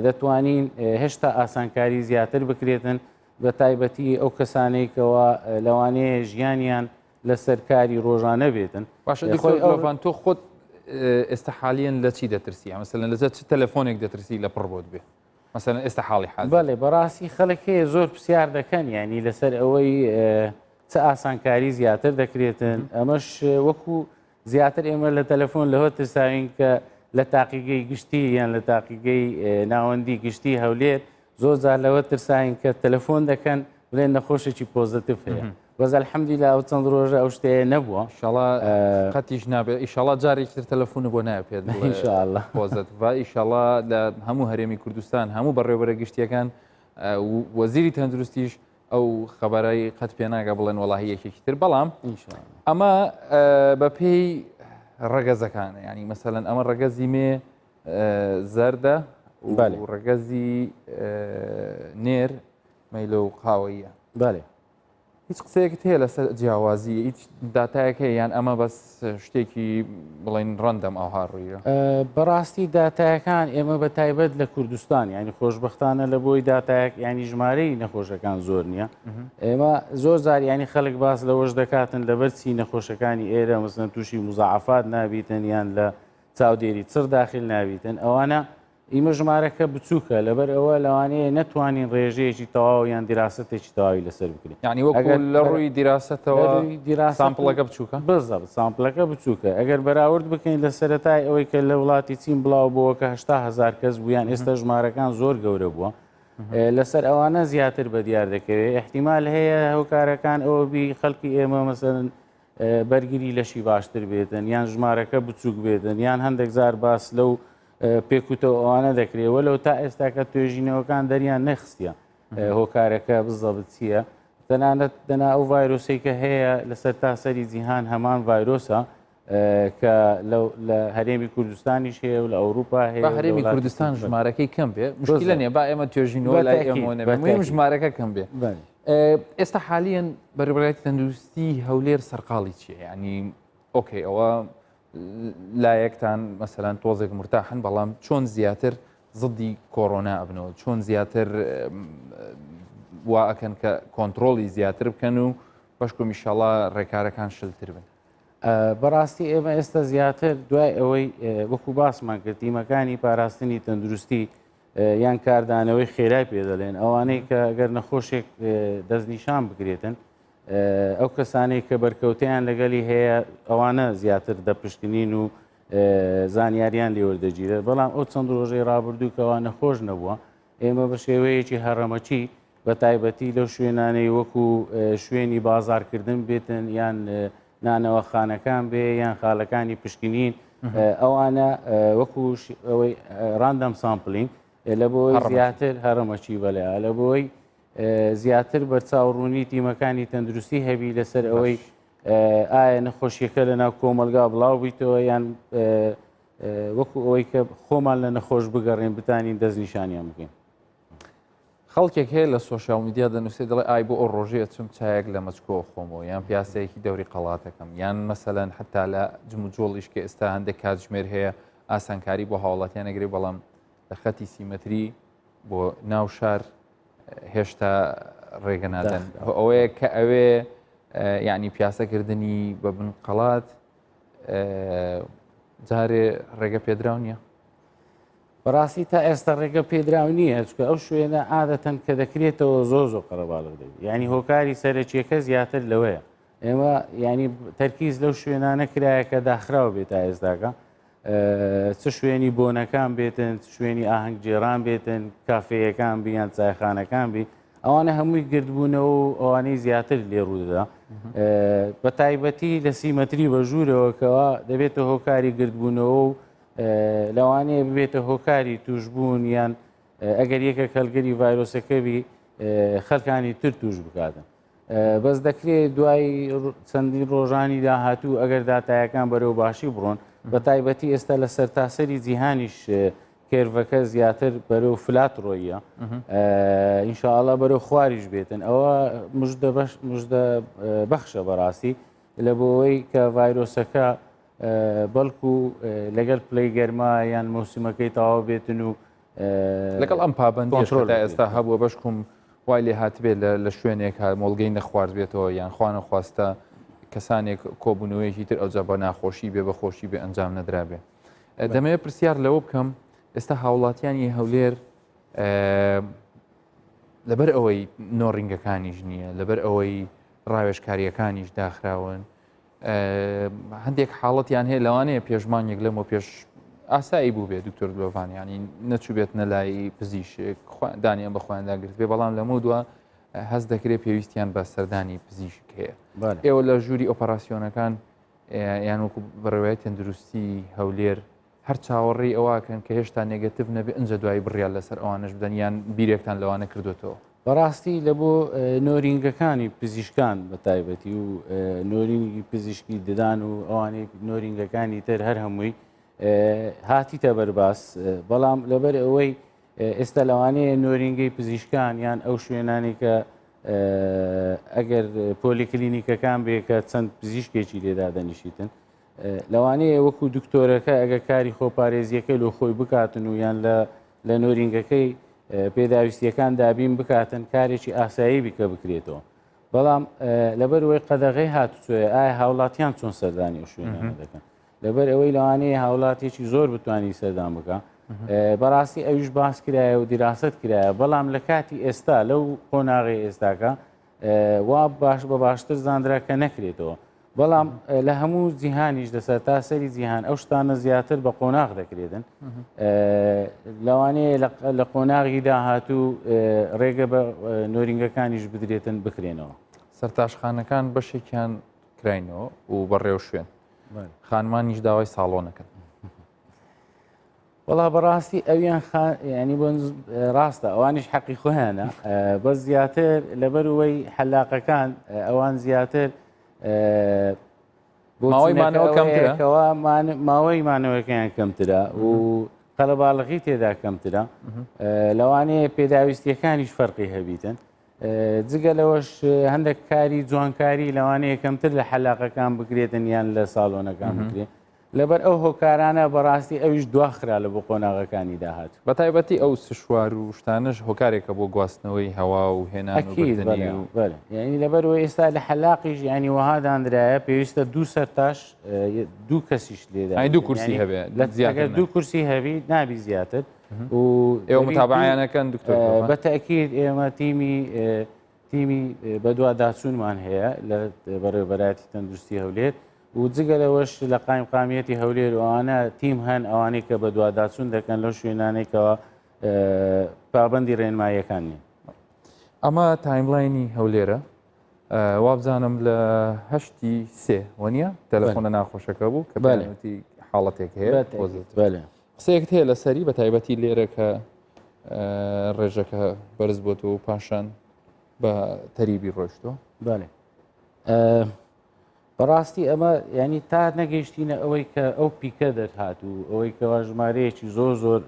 دەتوانین هێشتا ئاسانکاری زیاتر بکرێتن بە تایبەتی ئەو کەسانێکەوە لەوانەیە ژیانیان لەسەر کاری ڕۆژانە بێتن باشە دکتۆر تۆ خۆت ئێستا حالیان لە چی دەترسی مەسەلەن لەزە چ تەلەفۆنێک دەترسی لە پڕ بۆت بێ مەسەلەن ئێستا حاڵی حال بەڵێ بەڕاستی خەڵک هەیە زۆر پرسیار دەکەن ینی لەسەر ئەوەی چه ئاسانکاری زیاتر دەکرێتن ئەمەش وەکو زیاتر ئێمە لە تەلەفۆن لەهۆ ترساوین کە لە تاقیگەی گشتی یان لە تاقیگەی ناوەندی گشتی هەولێر زۆر جار لەوە ترساین کە تەلەفۆن دەکەن بڵێن نەخۆشێکی پۆزتیڤ هەیە بەز الحەمدولیلا ئەو چەند ڕۆژە ئەو شتەیە نەبووە ئینشاڵا قەتیش نابێت ئینشاڵا جارێکی تر تەلەفۆن بۆ نایە پێت ئینشاءالله پۆزتیڤ ئینشاڵا لە هەموو هەرێمی کوردستان هەموو بەڕێوەبەرە گشتیەکان وەزیری تەندروستیش ئەو خەبەرەی قەت پێ ناگە بڵێن وەڵاهی یەکێکی تر بەڵام ئەمە بە پێی ڕەگەزەکانە ینی مەسەلەن ئەمە ڕەگەزی مێ زەردە و ڕەگەزی نێر مەیلە و قاوەیە بەێ هیچ قسەیەکت هەیە لەسەر جیاوازی هیچ داتایەکە یان ئەمە بەس شتێکی بڵین ڕەندەم ئاها ڕوویە بەڕاستی داتایەکان ئێمە بە تایبەت لە کوردستان ینی خۆشببختانە لە بۆی داتایەک ینی ژمارەی نەخۆشەکان زۆر نییە ئێمە زۆر زار ینی خەڵک باس لەوەش دەکاتن لەبەرچی نەخۆشەکانی ئێرە مەسن تووشی مزعافات نابیتن یان لە چاودێری چڕ داخل نابیتن ئەوانە ئیمە ژمارەکە بچووکە لەبەر ئەوە لەوانەیە نەتوانین ڕێژەیەکی تەواو یان دیراستێکی تەواوی لەسەر بکرین یعنی وەکو لە ڕووی دیراستەوە سامپڵەکە بچووکە بزەب سامپڵەکە بچووکە ئەگەر بەراورد بکەین لە سەرەتای ئەوەی کە لە وڵاتی چین بڵاو بووە کە 800,000 کەس بوویان ئێستا ژمارەکان زۆر گەورە بووە لەسەر ئەوانە زیاتر بە دیار دەکەوێت احتیمال هەیە هەوکارەکان ئەوە بی خەڵکی ئێمە مەسەرن بەرگری لەشی باشتر بێتن یان ژمارەکە بچووک بێتن یان هەندێک زار باس لەو پێکوتەوە ئەوانە دەکرێت وەلەو تا ئێستاکە توێژینەوەکان دەریان نەخستە هۆکارەکە بزەبت چییە تەنانەت دەنا ئەو ڤایرۆسی کە هەیە لەسەر تاسەری جیهان هەمان ڤایرۆسە کە لە هەرێمی کوردستانیش هەیە و لە ئەوروپا هەیە هەرێمی کوردستان ژمارەکەی کەم بێ مشکلە نیە با ئێمە توێژینەوە لای ئێمە ژمارەکە کەم بێ ئێستا حالیان بەرەبەتی تەندروستی هەولێر سەرقاڵی چییە ینی ئۆکەی ئەوە لایەکتان مەسەلەن تۆزێک مرتاحن بەڵام چۆن زیاتر زدی کۆڕۆنا ئەبنەوە چۆن زیاتر وا ئەکەن کە کۆنتترۆلی زیاتر بکەن و بەشکم میشاڵا ڕێکارەکان شلتر بن بەڕاستی ئێمە ئێستا زیاتر دوای ئەوەی وەکو باسمان کرد تیمەکانی پاراستنی تەندروستی یان کاردانەوەی خێرای پێ دەڵێن ئەوانەی کە ئەگەر نەخۆشێک دەستنیشان بگرێتن ئەو کەسانەی کە بەرکەوتیان لەگەلی هەیە ئەوانە زیاتر دەپشکنین و زانیاریان لێوەردەگیرێت بەڵام ئەو چەند ڕۆژەی ڕابردوو کەەوە نەخۆش نەبووە ئێمە بە شێوەیەکی هەڕەمەچی بە تایبەتی لەو شوێنانەی وەکو شوێنی بازارکردن بێتن یان نانەوەخانەکان بێ یان خاڵەکانی پشکنین ئەوانە وەکو ئەوەی ڕاندەم سامپلینگ لە بۆی زیاتر هەڕەمەچی بەلێ لە بۆی زیاتر بەرچاوڕوونی تیمەکانی تەندروستی هەبی لەسەر ئەوەی ئایا نەخۆشیەکە لە ناو کۆمەلگا بڵاو بیتەوە یان وەکو ئەوەی کە خۆمان لە نەخۆش بگەڕێن بتانین دەستنیشانیان بکەین خەڵکێک هەیە لە سوۆشیال میدیا دەنووسێت دەڵێ ئای بۆ ئەو ڕۆژەیە چم چایەک لە مەچکۆ خۆمەوە یان پیاسەیەکی دەوری قەڵاتەکەم یان مەسەلەن حتا لە جموجۆڵیش کە ئێستا هەندێک کاتژمێر هەیە ئاسانکاری بۆ هاوڵاتیان نەگرێ بەڵام لە خەتی سیمەتری بۆ ناو شار هێشتا ڕێگە نادەن ئەوەیە کە ئەوێ یعنی پیاسەکردنی بە بن قەڵات جارێ ڕێگە پێدراو نییە بەڕاستی تا ئێستا ڕێگە پێدراو نییە چکە ئەو شوێنە عادەتەن کە دەکرێتەوە زۆر قەرەباڵ دەبێت ینی هۆکاری سەرەکیەکە زیاتر لەوەیە ئێمە ینی تەرکیز لەو شوێنانە کرایە کە داخراوە بێت تا ئێستاکە چ شوێنی بۆنەکان بێتن شوێنی ئاهەنگ جێران بێتن کافەیەکان بیان چایخانەکان بی ئەوانە هەمووی گردبوونەوە و ئەوانەی زیاتر لێ ڕوودا بە تایبەتی لە سیمەتری بەژوورەوەکەوە دەبێتە هۆکاری گردبوونەوە و لەوانەیە ببێتە هۆکاری توشببوون یان ئەگەر یەکە کەلگەری ڤایرۆسەکەوی خەلکانی تر توش بکاتن بەس دەکرێت دوای چەندین ڕۆژانی داهاتوو ئەگەر داتایەکان بەرەو باشی بڕۆن بە تایبەتی ئێستا لە سەرتاسەری جیهانیش کێرڤەکە زیاتر بەرەو فلات ڕۆیە ئینشاءڵە بەرەو خواریش بێتن ئەوە مژدە بەخشە بەڕاستی لە بۆەوەی کە ڤایرۆسەکە بەڵکو لەگەڵ پلەی گەرما یان مۆسیمەکەی تەواو بێتن و لەگەڵ ئەم پابندی ئێستا هەبووە بەشکم وای لێ هاتبێت لە شوێنێک مۆڵگەی نەخوارد بێتەوە یان خوانە خواستە کەسانێک کۆبوونەوەیەکی تر ئەوجا بە ناخۆشی بێ بەخۆشی بێ ئەنجام نەدرابێ دەمەوێت پرسیار لەوە بکەم ئێستا هاوڵاتیانی هەولێر لەبەر ئەوەی نۆڕینگەکانیش نییە لەبەر ئەوەی ڕاوێژکاریەکانیش داخراون هەندێک حاڵەتیان هەیە لەوانەیە پێشمانێک لەمە پێش ئاسایی بوو بێ دکتۆر گلۆڤانیانی نەچوو بێت نەلای پزیشک دانیان بە خۆیانداگرت بێ بەڵام لەمە دووە هەست دەکرێت پێویستیان بە سەردانی پزیشک هەیە ئێوە لە ژووری ئۆپەراسیۆنەکان یان وەکو بەڕێوەیە تەندروستی هەولێر هەر چاوەڕێی ئەوواکەن کە هێشتا نێگەتیڤ نەبێ ئەنجە دوای بڕیان لەسەر ئەوانش بدەن یان بیرێکتان لەوانە کردوێتەوە بەڕاستی لە بۆ نۆرینگەکانی پزیشکان بە تایبەتی و نۆرینگی پزیشکی ددان و ئەوانەی نۆرینگەکانی تر هەر هەمووی هاتیتە بەرباس بەڵام لەبەر ئەوەی ئێستا لەوانەیە نۆرینگەی پزیشکان یان ئەو شوێنانی کە ئەگەر پۆلیکلینیکەکان بێ کە چەند پزیشکێکی لێدا دەنیشیتن لەوانەیە وەکو دکتۆرەکە ئەگە کاری خۆپارێزیەکە لۆ خۆی بکاتن و یان لە نۆرینگەکەی پێداویستیەکان دابین بکاتن کارێکی ئاسایی بیکە بکرێتەوە بەڵام لەبەرەوەی قەدەغەی هاتوچۆیە ئایا هاوڵاتیان چۆن سەردانی و شوێنانە دەکەن لەبەر ئەوەی لەوانەیە هاوڵاتێکی زۆر بتوانانی سەردان بکە بەڕاستی ئەویش باس کرایە و دیراست کرایە بەڵام لە کاتی ئێستا لەو قۆناغی ئێستاکە وا باش بە باشتر زانرا کە نەکرێتەوە بەڵام لە هەموو جیهانیش لەسەر تاسەری جیهان ئەو شتانە زیاتر بە قۆناغ دەکرێتن لەوانەیە لە قۆناغی داهاتوو ڕێگە بە نۆرینگەکانیش بدرێتن بکرێنەوە سەرتاشخانەکان بەشێکیان کراینەوە و بەڕێو شوێن خانمانیش داوای ساڵۆنەکەن وڵا بەڕاستی ئەویان ینی بۆ ڕاستە ئەوانیش حەقی خۆیانە بەس زیاتر لەبەرەوەی حەلاقەکان ئەوان زیاتر ماوەی مانەوەەکەیان کەمترە و قەلەباڵغی تێدا کەمترە لەوانەیە پێداویستیەکانیش فەرقی هەبیتن جگە لەوەش هەندێک کاری جوانکاری لەوانەیە کەمتر لە حەلاقەکان بکرێتن یان لە ساڵۆنەکان بکرێت لەبەر ئەو هۆکارانە بەڕاستی ئەویش دواخرا لە بۆ قۆناغەکانی داهات بە تایبەتی ئەو سشوار و شتانش هۆکارێکە بۆ گواستنەوەی هەوا و هێنان ینی لەبەرەوە ئێستا لە حەلاقیش ینی وەهادانرایە پێویستە دوو سەرتاش دوو کەسیش لێدا دوو کورسی هەبێت لەگەر دوو کورسی هەبی نابی زیاتر و ئێوە متابعیانەکەن دکتۆر بە تەکید ئێمە تیمی بەدوا داچوونمان هەیە لە بەڕێوەبەراتی تەندروستی هەولێر و جگە لەوەش لە قایمقامیەتی هەولێر ئەوانە تیم هەن ئەوانەی کە بەدوا داچوون دەکەن لەو شوێنانێکەوە پابندی ڕێنماییەکان نین ئەمە تایملاینی هەولێرە وابزانم لە هەشتی سێ وەنیە تەلەفۆنە ناخۆشەکە بوو کە بەتی حاڵەتێک هەیە قسەیەک هەیە لە سەری بە تایبەتی لێرە کە ڕێژەکە بەرز بۆت و پاشان بە تەریبی ڕۆشتەوە بەڕاستی ئەمە ینی تا نەگەیشتینە ئەوەی کە ئەو پیکە دەرهات و ئەوەی کەوا ژمارەیەکی زۆر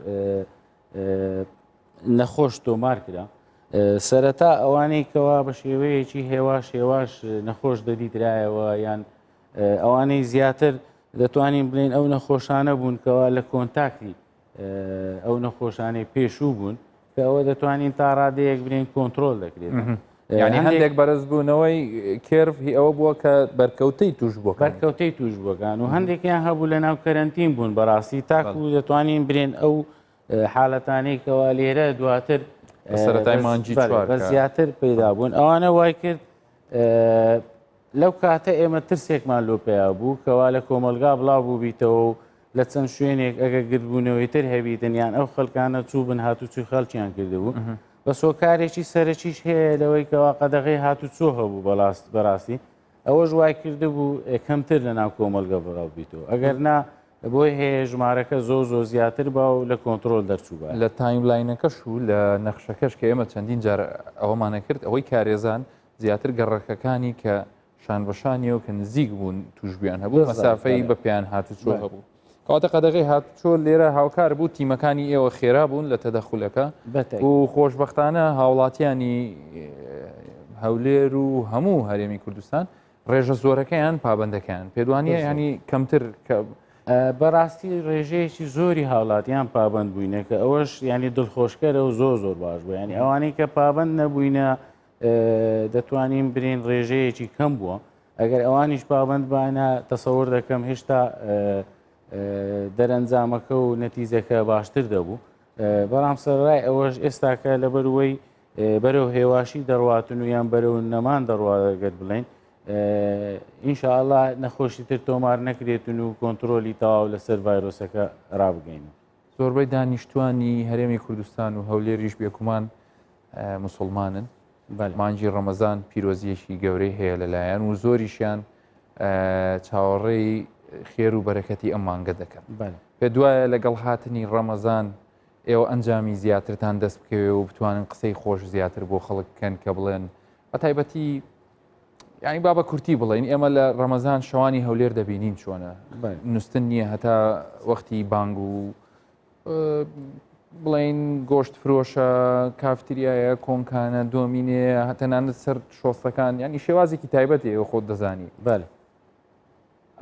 نەخۆش تۆمار کرا سەرەتا ئەوانەی کەوا بە شێوەیەکی هێواش نەخۆش دەدیدرایەوە یان ئەوانەی زیاتر دەتوانین بڵێن ئەو نەخۆشانە بوون کەوا لە کۆنتاکتی ئەو نەخۆشانەی پێشوو بوون کە ئەوە دەتوانین تا ڕادەیەک برین کۆنتترۆل دەکرێت ینی هەندێک بەرزبوونەوەی کێرف هی ئەوە بووە کە بەرکەوتەی توش بووە بەرکەوتەی توش بووەکان و هەندێکیان هەبوو لە ناو کەرەنتین بوون بەڕاستی تاکو دەتوانین برێن ئەو حاڵەتانەیەکەوە لێرە دواتر سەرەتای مانجی بە زیاتر پەیدا بوون ئەوانە وای کرد لەو کاتە ئێمە ترسێکمان لۆپەیە بوو کەوا لە کۆمەلگا بڵاو بوو بیتەوە و لە چەند شوێنێک ئەگە گربوونەوەی تر هەبیتن یان ئەو خەڵکانە چوو بن هاتوچوی خەڵکیان کردبوو بە سۆکارێکی سەرەکیش هەیە لەوەی کەوا قەدەغی هاتوچۆ هەبوو بەڕاستی ئەوە ژوای کردبوو کەمتر لە ناو کۆمەلگە بڕاو بیتەوە ئەگەر نا بۆی هەیە ژمارەکە زۆ زیاتر با و لە کۆنتترۆل دەرچوو بە لە تایملاینەکەش و لە نەخشەکەش کە ئێمە چەندین جار ئەوەمانە کرد ئەوەی کارێزان زیاتر گەڕەکەەکانی کە شان بەشانیەوە کە نزیک بوون توشبیان هەبوو مەسافەی بە پێیان هاتوچۆ هەبوو کاتە قەدەغی هاتوچۆ لێرە هاوکار بوو تیمەکانی ئێوە خێرا بوون لە تەدەخولەکە و خۆشببختانە هاوڵاتیانی هەولێر و هەموو هەرێمی کوردستان ڕێژە زۆرەکەیان پابندەکەیان پێدوانیە ینی کەمتر بەڕاستی ڕێژەیەکی زۆری هاوڵاتیان پابند بووینە کە ئەوەش ینی دڵخۆشکەرە و زۆر باش بوو ینی ئەوانەی کە پابند نەبووینە دەتوانین برین ڕێژەیەکی کەم بووە ئەگەر ئەوانیش پابند بانە تەسەور دەکەم هێشتا دەرەنجامەکە و نەتیزەکە باشتر دەبوو بەڵام سەرڕای ئەوەش ئێستاکە لەبەروەی بەرەو هێواشی دەڕواتن و یان بەرەو نەمان دەڕوادەگەر بڵێن ئینشاءالله نەخۆشی تر تۆمار نەکرێتن و کۆنتترۆلی تەواو لەسەر ڤایرۆسەکە ڕابگەین زۆربەی دانیشتوانی هەرێمی کوردستان و هەولێریش بێکومان موسڵمانن مانجی ڕەمەزان پیرۆزیەکی گەورەی هەیە لەلایەن و زۆریشیان چاوەڕێی خێر و بەرەکەتی ئەم مانگە دەکەن پێ دوایە لەگەڵ هاتنی ڕەمەزان ئێوە ئەنجامی زیاترتان دەست بکەوێ و بتوانن قسەی خۆش زیاتر بۆ خەڵک بکەن کە بڵێن بە تایبەتی یعنی بابە کورتی بڵێن ئێمە لە ڕەمەزان شەوانی هەولێر دەبینین چۆنە نووسن نییە هەتا وەختی بانگ و بڵین گۆشت فرۆشە کافتریایە کۆنکانە دۆمینێ هەتەنانت سەر شۆستەکان ینی شێوازێکی تایبەتی ئێوە خۆت دەزانی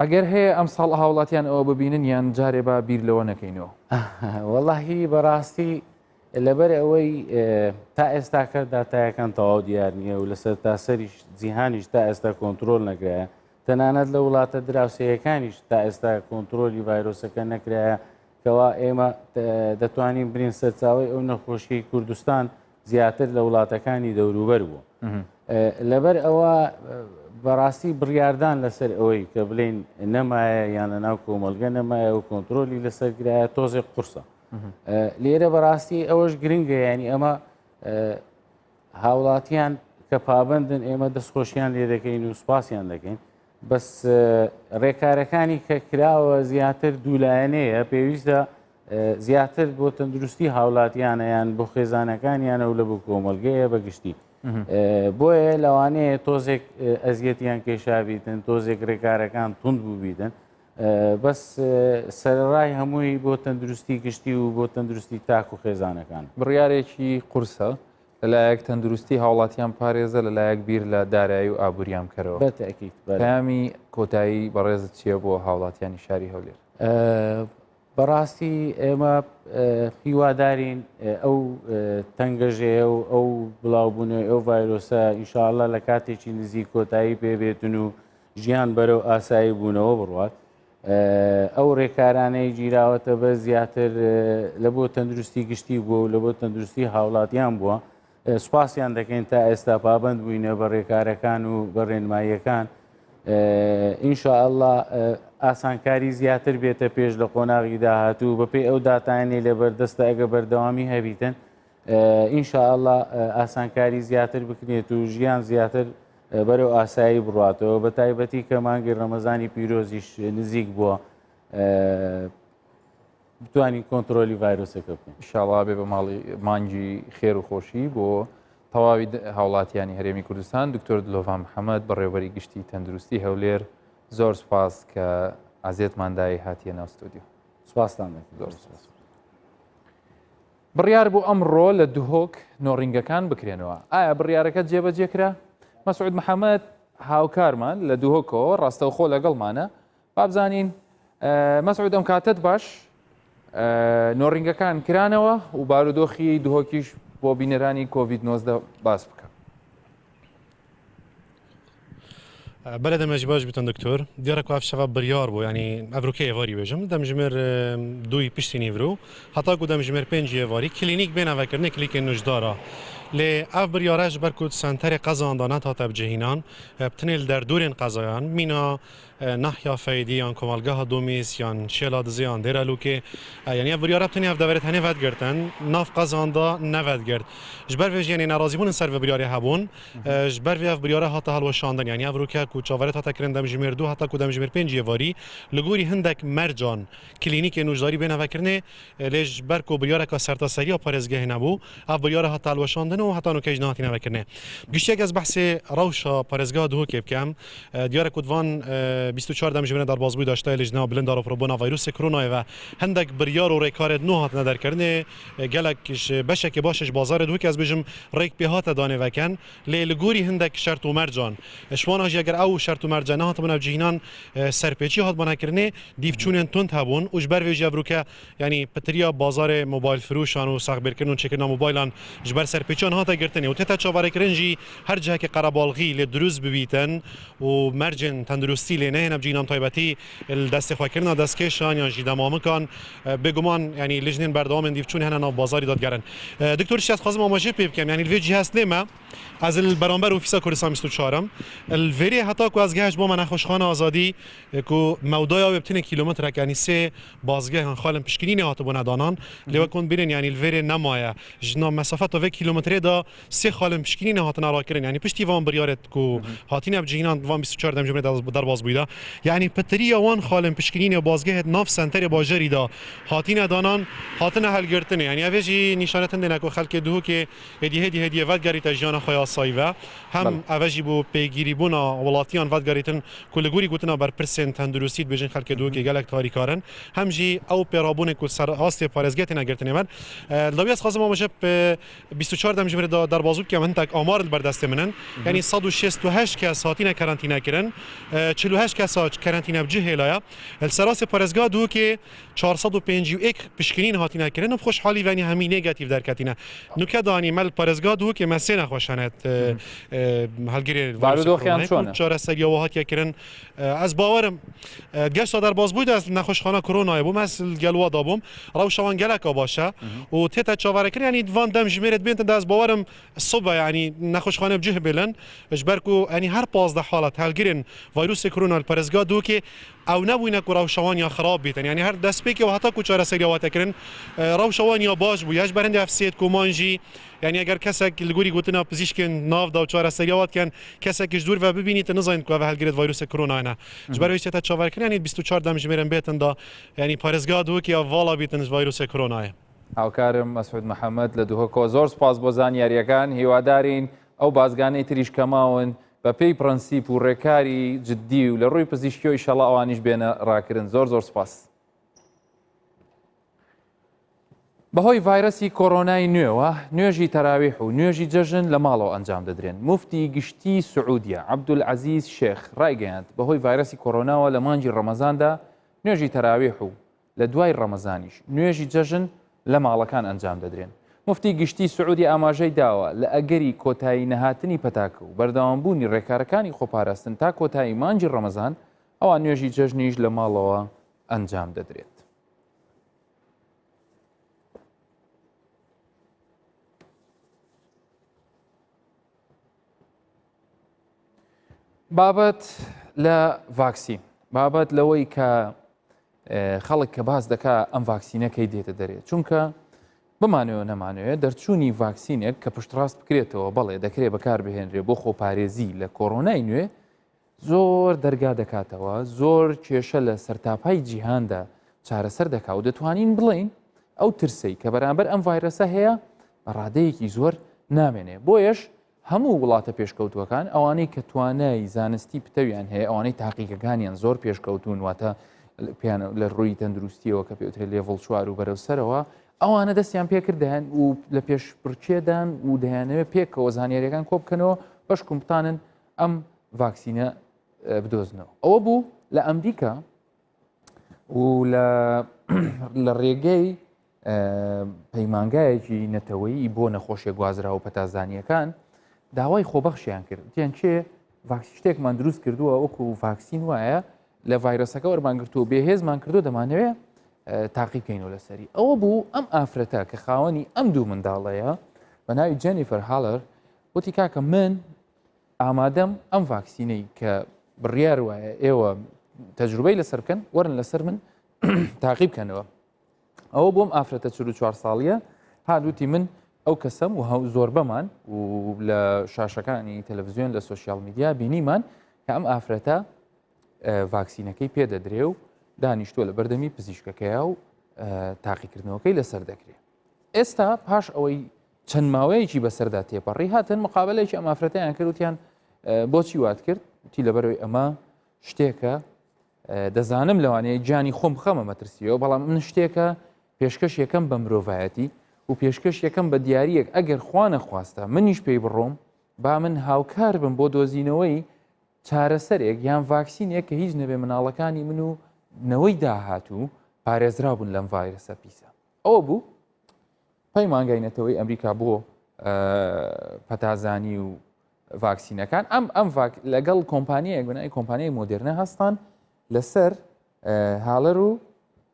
ئەگەر هەیە ئەم ساڵ هاوڵاتیان ئەوە ببینن یان جارێ با بیر لەوە نەکەینەوە وەڵاهی بەڕاستی لەبەر ئەوەی تا ئێستاکە داتایەکان تەواو دیار نییە و لەسەر تاسەریش جیهانیش تا ئێستا کۆنتترۆل نەکرایە تەنانەت لە وڵاتە دراوسەیەکانیش تا ئێستا کۆنتترۆلی ڤایرۆسەکە نەکرایە کەوا ئێمە دەتوانین برین سەرچاوی ئەو نەخۆشی کوردستان زیاتر لە وڵاتەکانی دەوروبەر بووە لەبەر ئەوە بەڕاستی بڕاردان لەسەر ئەوەی کە بڵین نەمایە یان لە ناو کۆمەلگە نەمایە و کۆنتترۆلی لەسەرگرایە تۆزێک قورسە لێرە بەڕاستی ئەوەش گرنگە ینی ئەمە هاوڵاتیان کە پابندن ئێمە دەستخۆشیان لێ دەکەین و سوپاسیان دەکەین بەس ڕێکارەکانی کە کراوە زیاتر دوولایەنەیە پێویستە زیاتر بۆ تەندروستی هاوڵاتیانە یان بۆ خێزانەکانیانە و لە بۆ کۆمەلگەیە بەگشتی بۆیە لەوانەیە تۆزێک ئەزیەتیان کێشابیتن تۆزێک ڕێکارەکان تند بووبیتن بەس سەرڕای هەمووی بۆ تەندروستی گشتی و بۆ تەندروستی تاک و خێزانەکان بڕیارێکی قورسە لەلایەک تەندروستی هاوڵاتیان پارێزە لەلایەک بیر لە دارایی و ئابووریان کەرەوە پامی کۆتایی بەڕێزت چییە بۆ هاوڵاتیانی شاری هەولێر بەڕاستی ئێمە هیوادارین ئەو تەنگەژەیە و ئەو بڵاوبوونەوەی ئەو ڤایرۆسە ئینشاءالله لە کاتێکی نزیک کۆتایی پێبێتن و ژیان بەرەو ئاسایی بوونەوە بڕوات ئەو ڕێکارانەی گیراوەتە بە زیاتر لە بۆ تەندروستی گشتی بووە و لە بۆ تەندروستی هاوڵاتیان بووە سوپاسیان دەکەین تا ئێستا پابند بووینە بە ڕێکارەکان و بە ڕێنماییەکان ئینشاءالله ئاسانکاری زیاتر بێتە پێش لە قۆناغی داهاتوو بەپێ ئەو داتانێ لە بەردەستە ئەگە بەردەوامی هەبیتن ئینشاءالله ئاسانکاری زیاتر بکرێت و ژیان زیاتر بەرەو ئاسایی بڕاتەوە بە تایبەتی کە مانگی ڕەمەزانی پیرۆزیش نزیک بووە بتوانین کۆنتترۆلی ڤایرۆسەکە بکەین ئینشاءالله بێ بە ماڵی مانگی خێر و خۆشی بۆ تەواوی هاوڵاتیانی هەرێمی کوردستان دکتۆر دلۆڤان محەممەد بەڕێوەبەری گشتی تەندروستی هەولێر زۆر سوپاس کە ئازێتماندای هاتیە ناو ستۆدیۆ سوپاسان زۆر سوپاس بڕیار بوو ئەمڕۆ لە دوهۆک نۆڕینگەکان بکرێنەوە ئایا بڕیارەکە جێبەجێکرا مەسعود محەممەد هاوکارمان لە دوهۆکەوە ڕاستەوخۆ لەگەڵمانە بابزانین مەسعود ئەم کاتت باش نۆڕینگەکان کرانەوە و بارودۆخی دوهۆکیش بۆ بینەرانی کۆڤید-19 باس بکە بەلە دەمەژی باش بتن دکتۆر دیارە کو شەوا بڕیار بوو ینی ئەڤروکەی ێواری بێژم دەمژمێر دوی پشتی نیڤرو هەتا و دەمژمێر پێنج ێواری کلینیک بێناڤەکردنە کلیکە نوشدارە لێ ئەف بڕیارەش بەرکوت سنتەرێ قەزاندانات هاتە بجهینان بتنێل دەردورێن قەزایان مینا نحیا فیدی یان کمالگاه دومیس یان شیلا دزیان دیره لوکه یعنی بریاره بتونی اف دورت هنه ود گرتن ناف قزاندا نود گرت جبر ویج یعنی ناراضی بون سر بریاره هبون جبر وی اف بریاره هات هلو شاندن یعنی افروکه کو چاورت هات کرن دم جمیر دو هات کو دم جمیر 5 واری لگوری هندک مرجان کلینیک نوجداری بین وکرنه لیج برکو بریاره کا سرتاسری و پارزگاه نبو اف بریاره هات هلو شاندن و هات نو کیج نهاتی نوکرنه گشتی از بحث روشا پارزگاه دو که بکم دیار کودوان 24 دم جمیر در بازبوی داشته لجنا بلند دارو پروبونا ویروس کرونا و هندک بریار و ریکارد نو هات ندر کرنه گلکش بشک باشش بازار دو که از بجم ریک بهات دانه وکن لگوری هندک شرط و مرجان شوان هاج اگر او شرط و مرجان هات بنا جهنان سرپیچی هات بنا کرنه دیف چونن تند هبون اوج بر ویج افروکه یعنی پتریا بازار موبایل فروشان و ساق برکنون چکنا موبایلان جبر سرپیچان هات گرتنه و تتا چاوار کرنجی هر جه که قربالغی لدروز ببیتن و مرجن تندرستی لنه نبجینام تایبتی الدست خو کرنا دست کشان یا جیدا مامکان بگمان یعنی لجنین بردام دیف چون هنا بازاری دادگرن دکتور شیخ خازم ماجه پیبکم یعنی الویجی هست لما از البرانبر اوفیسا کردستان 24 الوری حتی کو از گهش با من خوشخانه آزادی کو مودای بتین کیلومتر یعنی سه بازگاه خالم پشکنین هاتو بندانان لیو کن ببینین یعنی الوری نمایه جنا مسافت و کیلومتر دا سه خالم پشکنین هاتن را کردن یعنی پشتی وان بریارت کو هاتین بجینان وان 24 دم جمعه در باز بوده یعنی پتری وان خالم پشکنین بازگاه ناف سنتر باجری دا هاتین دانان هاتن هل گرتن یعنی اوجی نشانت دینه کو خلک دو که هدیه ودگری تجیان خیا سایوه هم اوجی بو پیگیری بونا ولاتیان ودگریتن کل گوری گوتنا بر پرسنت تندرستید بجن خلک دو که گلک تاریکارن هم جی او پیرابون کو سر آست پارزگت نگرتن من لویس خازم ماجه 24 دم جمعه در بازو که من تک آمار بردست منن یعنی 168 کس هاتین کرانتینا کرن 48 کس کرانتینا بجه هلایا السراس پارزگاه دو که 451 پشکنین هاتینا کرن و خوش حالی و همین نگاتیو در کاتینا نوکه دانی مل پارزگاه دو که مسین خوشانت هلگری بارو خیان شونه چهار سری و هات کرن از باورم گشت در باز بود از نخوشخانه کرونا بوم از گلوا دابم روشوان گلک باشه و تتا چاوره کرد یعنی وان دم جمیرت بنت از باورم صبح یعنی نخوشخانه بجه بلن اجبرکو یعنی هر 15 حالت هلگرین ویروس کرونا پارزگاه دو که او نبوینه که روشوان یا خراب بیتن یعنی هر دست پیک و حتی کو چهار سری و کرن روشوان یا باش بو یاش برنده افسیت کومانجی یعنی اگر کسک لگوری گوتنا پزیشکن ناف دا و چهار سریوات کن کسکش دور و ببینید نزاین که هلگرید ویروس کرونا نه جبر ویش تا چاور کن یعنی 24 دم جمیرن بیتن دا یعنی پارزگاه دو که والا بیتن ویروس کرونا هاوکارم مسعود محەممەد لە دووهۆکۆ زۆر سپاس بۆ زانیاریەکان هیوادارین ئەو بازگانەی تریش کەماون بە پێی پرەنسیپ و ڕێکاری جددی و لە ڕووی پزیشکی و ئیشەڵا ئەوانیش بێنە ڕاکردن زۆر سپاس. بەهۆی ڤایرەسی کۆڕۆنای نوێوە نوێژی تەراویح و نوێژی جەژن لە ماڵەوە ئەنجام دەدرێن. موفتی گشتی سعودیە عەبدولعەزیز شێخ ڕایگەیاند بەهۆی ڤایرەسی کۆڕۆناوە لە مانگی ڕەمەزاندا نوێژی تەراویح و لە دوای ڕەمەزانیش نوێژی جەژن لە ماڵەکان ئەنجام دەدرێن. موفتی گشتی سعودی ئاماژەی داوە لە ئەگەری کۆتایی نەهاتنی پەتاکە و بەردەوامبوونی ڕێکارەکانی خۆپاراستن تا کۆتایی مانگی ڕەمەزان ئەوان نوێژی جەژنیش لە ماڵەوە ئەنجام دەدرێت. بابەت لە ڤاکسین بابەت لەوەی کە خەڵک کە باز دەکا ئەم ڤاکسینەکەی دێتە دەرێت چونکە بمانەوە نەمانەوێت دەرچوونی ڤاکسینێک کە پشتڕاست بکرێتەوە بەڵێ دەکرێت بەکار بهێنرێ بۆ خۆپارێزی لە کۆڕۆنای نوێ زۆر دەرگا دەکاتەوە زۆر کێشە لە سەرتاپای جیهاندا چارەسەر دەکا و دەتوانین بڵین ئەو ترسەی کە بەرامبەر ئەم ڤایرەسە هەیە بە ڕادەیەکی زۆر نامێنێ بۆیەش هەموو وڵاتە پێشکەوتوەکان ئەوانەی کە توانای زانستی پتەویان هەیە ئەوانەی تاقیقەکانیان زۆر پێشکەوتون واتە لە ڕووی تەندروستیەوە کە پێوترێت لێڤڵ 4 و بەرەوسەرەوە ئەوانە دەستیان پێکردیان و لە پێش بڕچێدان و دەیانەوێت پێکەوە زانیاریەکان کۆ بکەنەوە بەشکم بتانن ئەم ڤاکسینە بدۆزنەوە. ئەوە بوو لە ئەمریکا و لە ڕێگەی پەیمانگایەکی نەتەوەیی بۆ نەخۆشیە گوازرا و پەتازانیەکان داوای خۆبەخشیان کرد. دیان چێ شتێکمان دروست کردووە وەکو ڤاکسین وایە لە ڤایرۆسەکە وەرمانگرتووە بێهێزمان کردو دەمانەوێت تاقیبکەینەوە لەسەری. ئەوە بوو ئەم ئافرەتە کە خاوەنی ئەم دوو منداڵەیە بە ناوی جەنیفەر هاڵەر وتی کاکە من ئامادەم ئەم ڤاکسینەی کە بڕیار وایە ئێوە تەجروبەی لەسەر بکەن وەرن لەسەر من تاقی بکەنەوە ئەوە بۆم ئافرەتە 44 ساڵیە هادووتی من ئەو کەسم و زۆر بەمان و لە شاشەکانی تەلەڤیزیۆن لە سوسیال میدیا بینیمان کە ئەم ئافرەتە ڤاکسینەکەی پێدەدرێ و دانیشتووە لە بەردەمی پزیشکەکەیە و تاقیکردنەوەکەی لەسەر دەکرێت. ئێستا پاش ئەوەی چەند ماوەیەکی بەسەردا تێپەڕی هاتن مقابلەیەکی ئەم ئافرەتەیان کردوتیان بۆچی وات کرد وتی لەبەرەوەی ئەمە شتێکە دەزانم لەوانەیە گیانی خۆم خەمە مەترسیەوە بەڵام من شتێکە پێشکەش یەکەم بە مرۆڤایەتی و پێشکەش یەکەم بە دیاریەک ئەگەر خوا نەخواستە منیش پێی بڕۆم با من هاوکار بم بۆ دۆزینەوەی چارەسەرێک یان ڤاکسینێک کە هیچ نەبێ مناڵەکانی من و نەوەی داهاتوو پارێزرا بوون لەم ڤایرسە پیسە. ئەوە بوو پەیمانگەینەتەوەی ئەمریکا بۆ پەتازانی و ڤاکسینەکان ئەم لەگەڵ کۆمپانیایەک بنای کۆمپانیای مۆدرنە هەستان لەسەر هاڵەر و